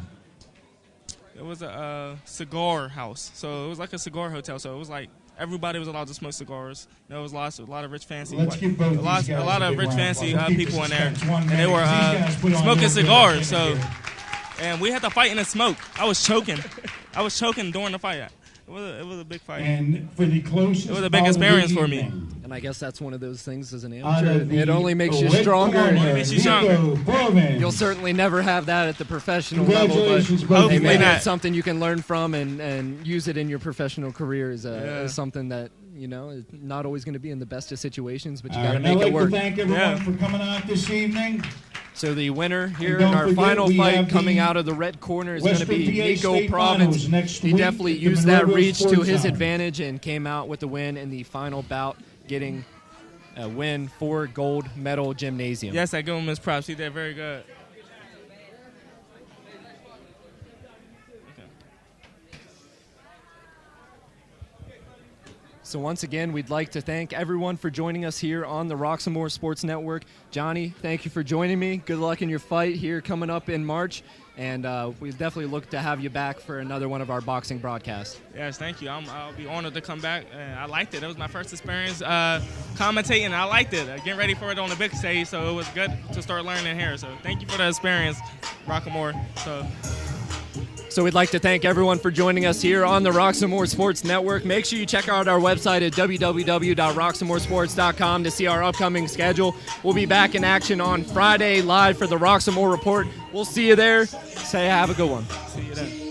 It was a cigar house, so it was like a cigar hotel. So it was like everybody was allowed to smoke cigars. There was a lot of rich fancy, people in there, and they were smoking cigars. So, and we had to fight in the smoke. I was choking during the fight. It was a big fight. And for the closest, it was a big experience for me. And I guess that's one of those things as an amateur. It only makes you stronger. You'll certainly never have that at the professional level, but maybe that's something you can learn from and use it in your professional career as something that, is not always going to be in the best of situations, but you got to make it work. I'd like to thank everyone for coming out this evening. So the winner here in our final fight coming out of the red corner is going to be Nico Provins. He definitely used that reach to his advantage and came out with the win in the final bout, getting a win for gold medal gymnasium. Yes, I give him his props. He did very good. So once again, we'd like to thank everyone for joining us here on the Roxamore Sports Network. Johnny, thank you for joining me. Good luck in your fight here coming up in March. And we definitely look to have you back for another one of our boxing broadcasts. Yes, thank you. I'll be honored to come back. I liked it. It was my first experience commentating. I liked it. Getting ready for it on the big stage, so it was good to start learning here. So thank you for the experience, Roxamore. So we'd like to thank everyone for joining us here on the Roxamore Sports Network. Make sure you check out our website at www.roxamoresports.com to see our upcoming schedule. We'll be back in action on Friday live for the Roxamore Report. We'll see you there. Say have a good one. See you then.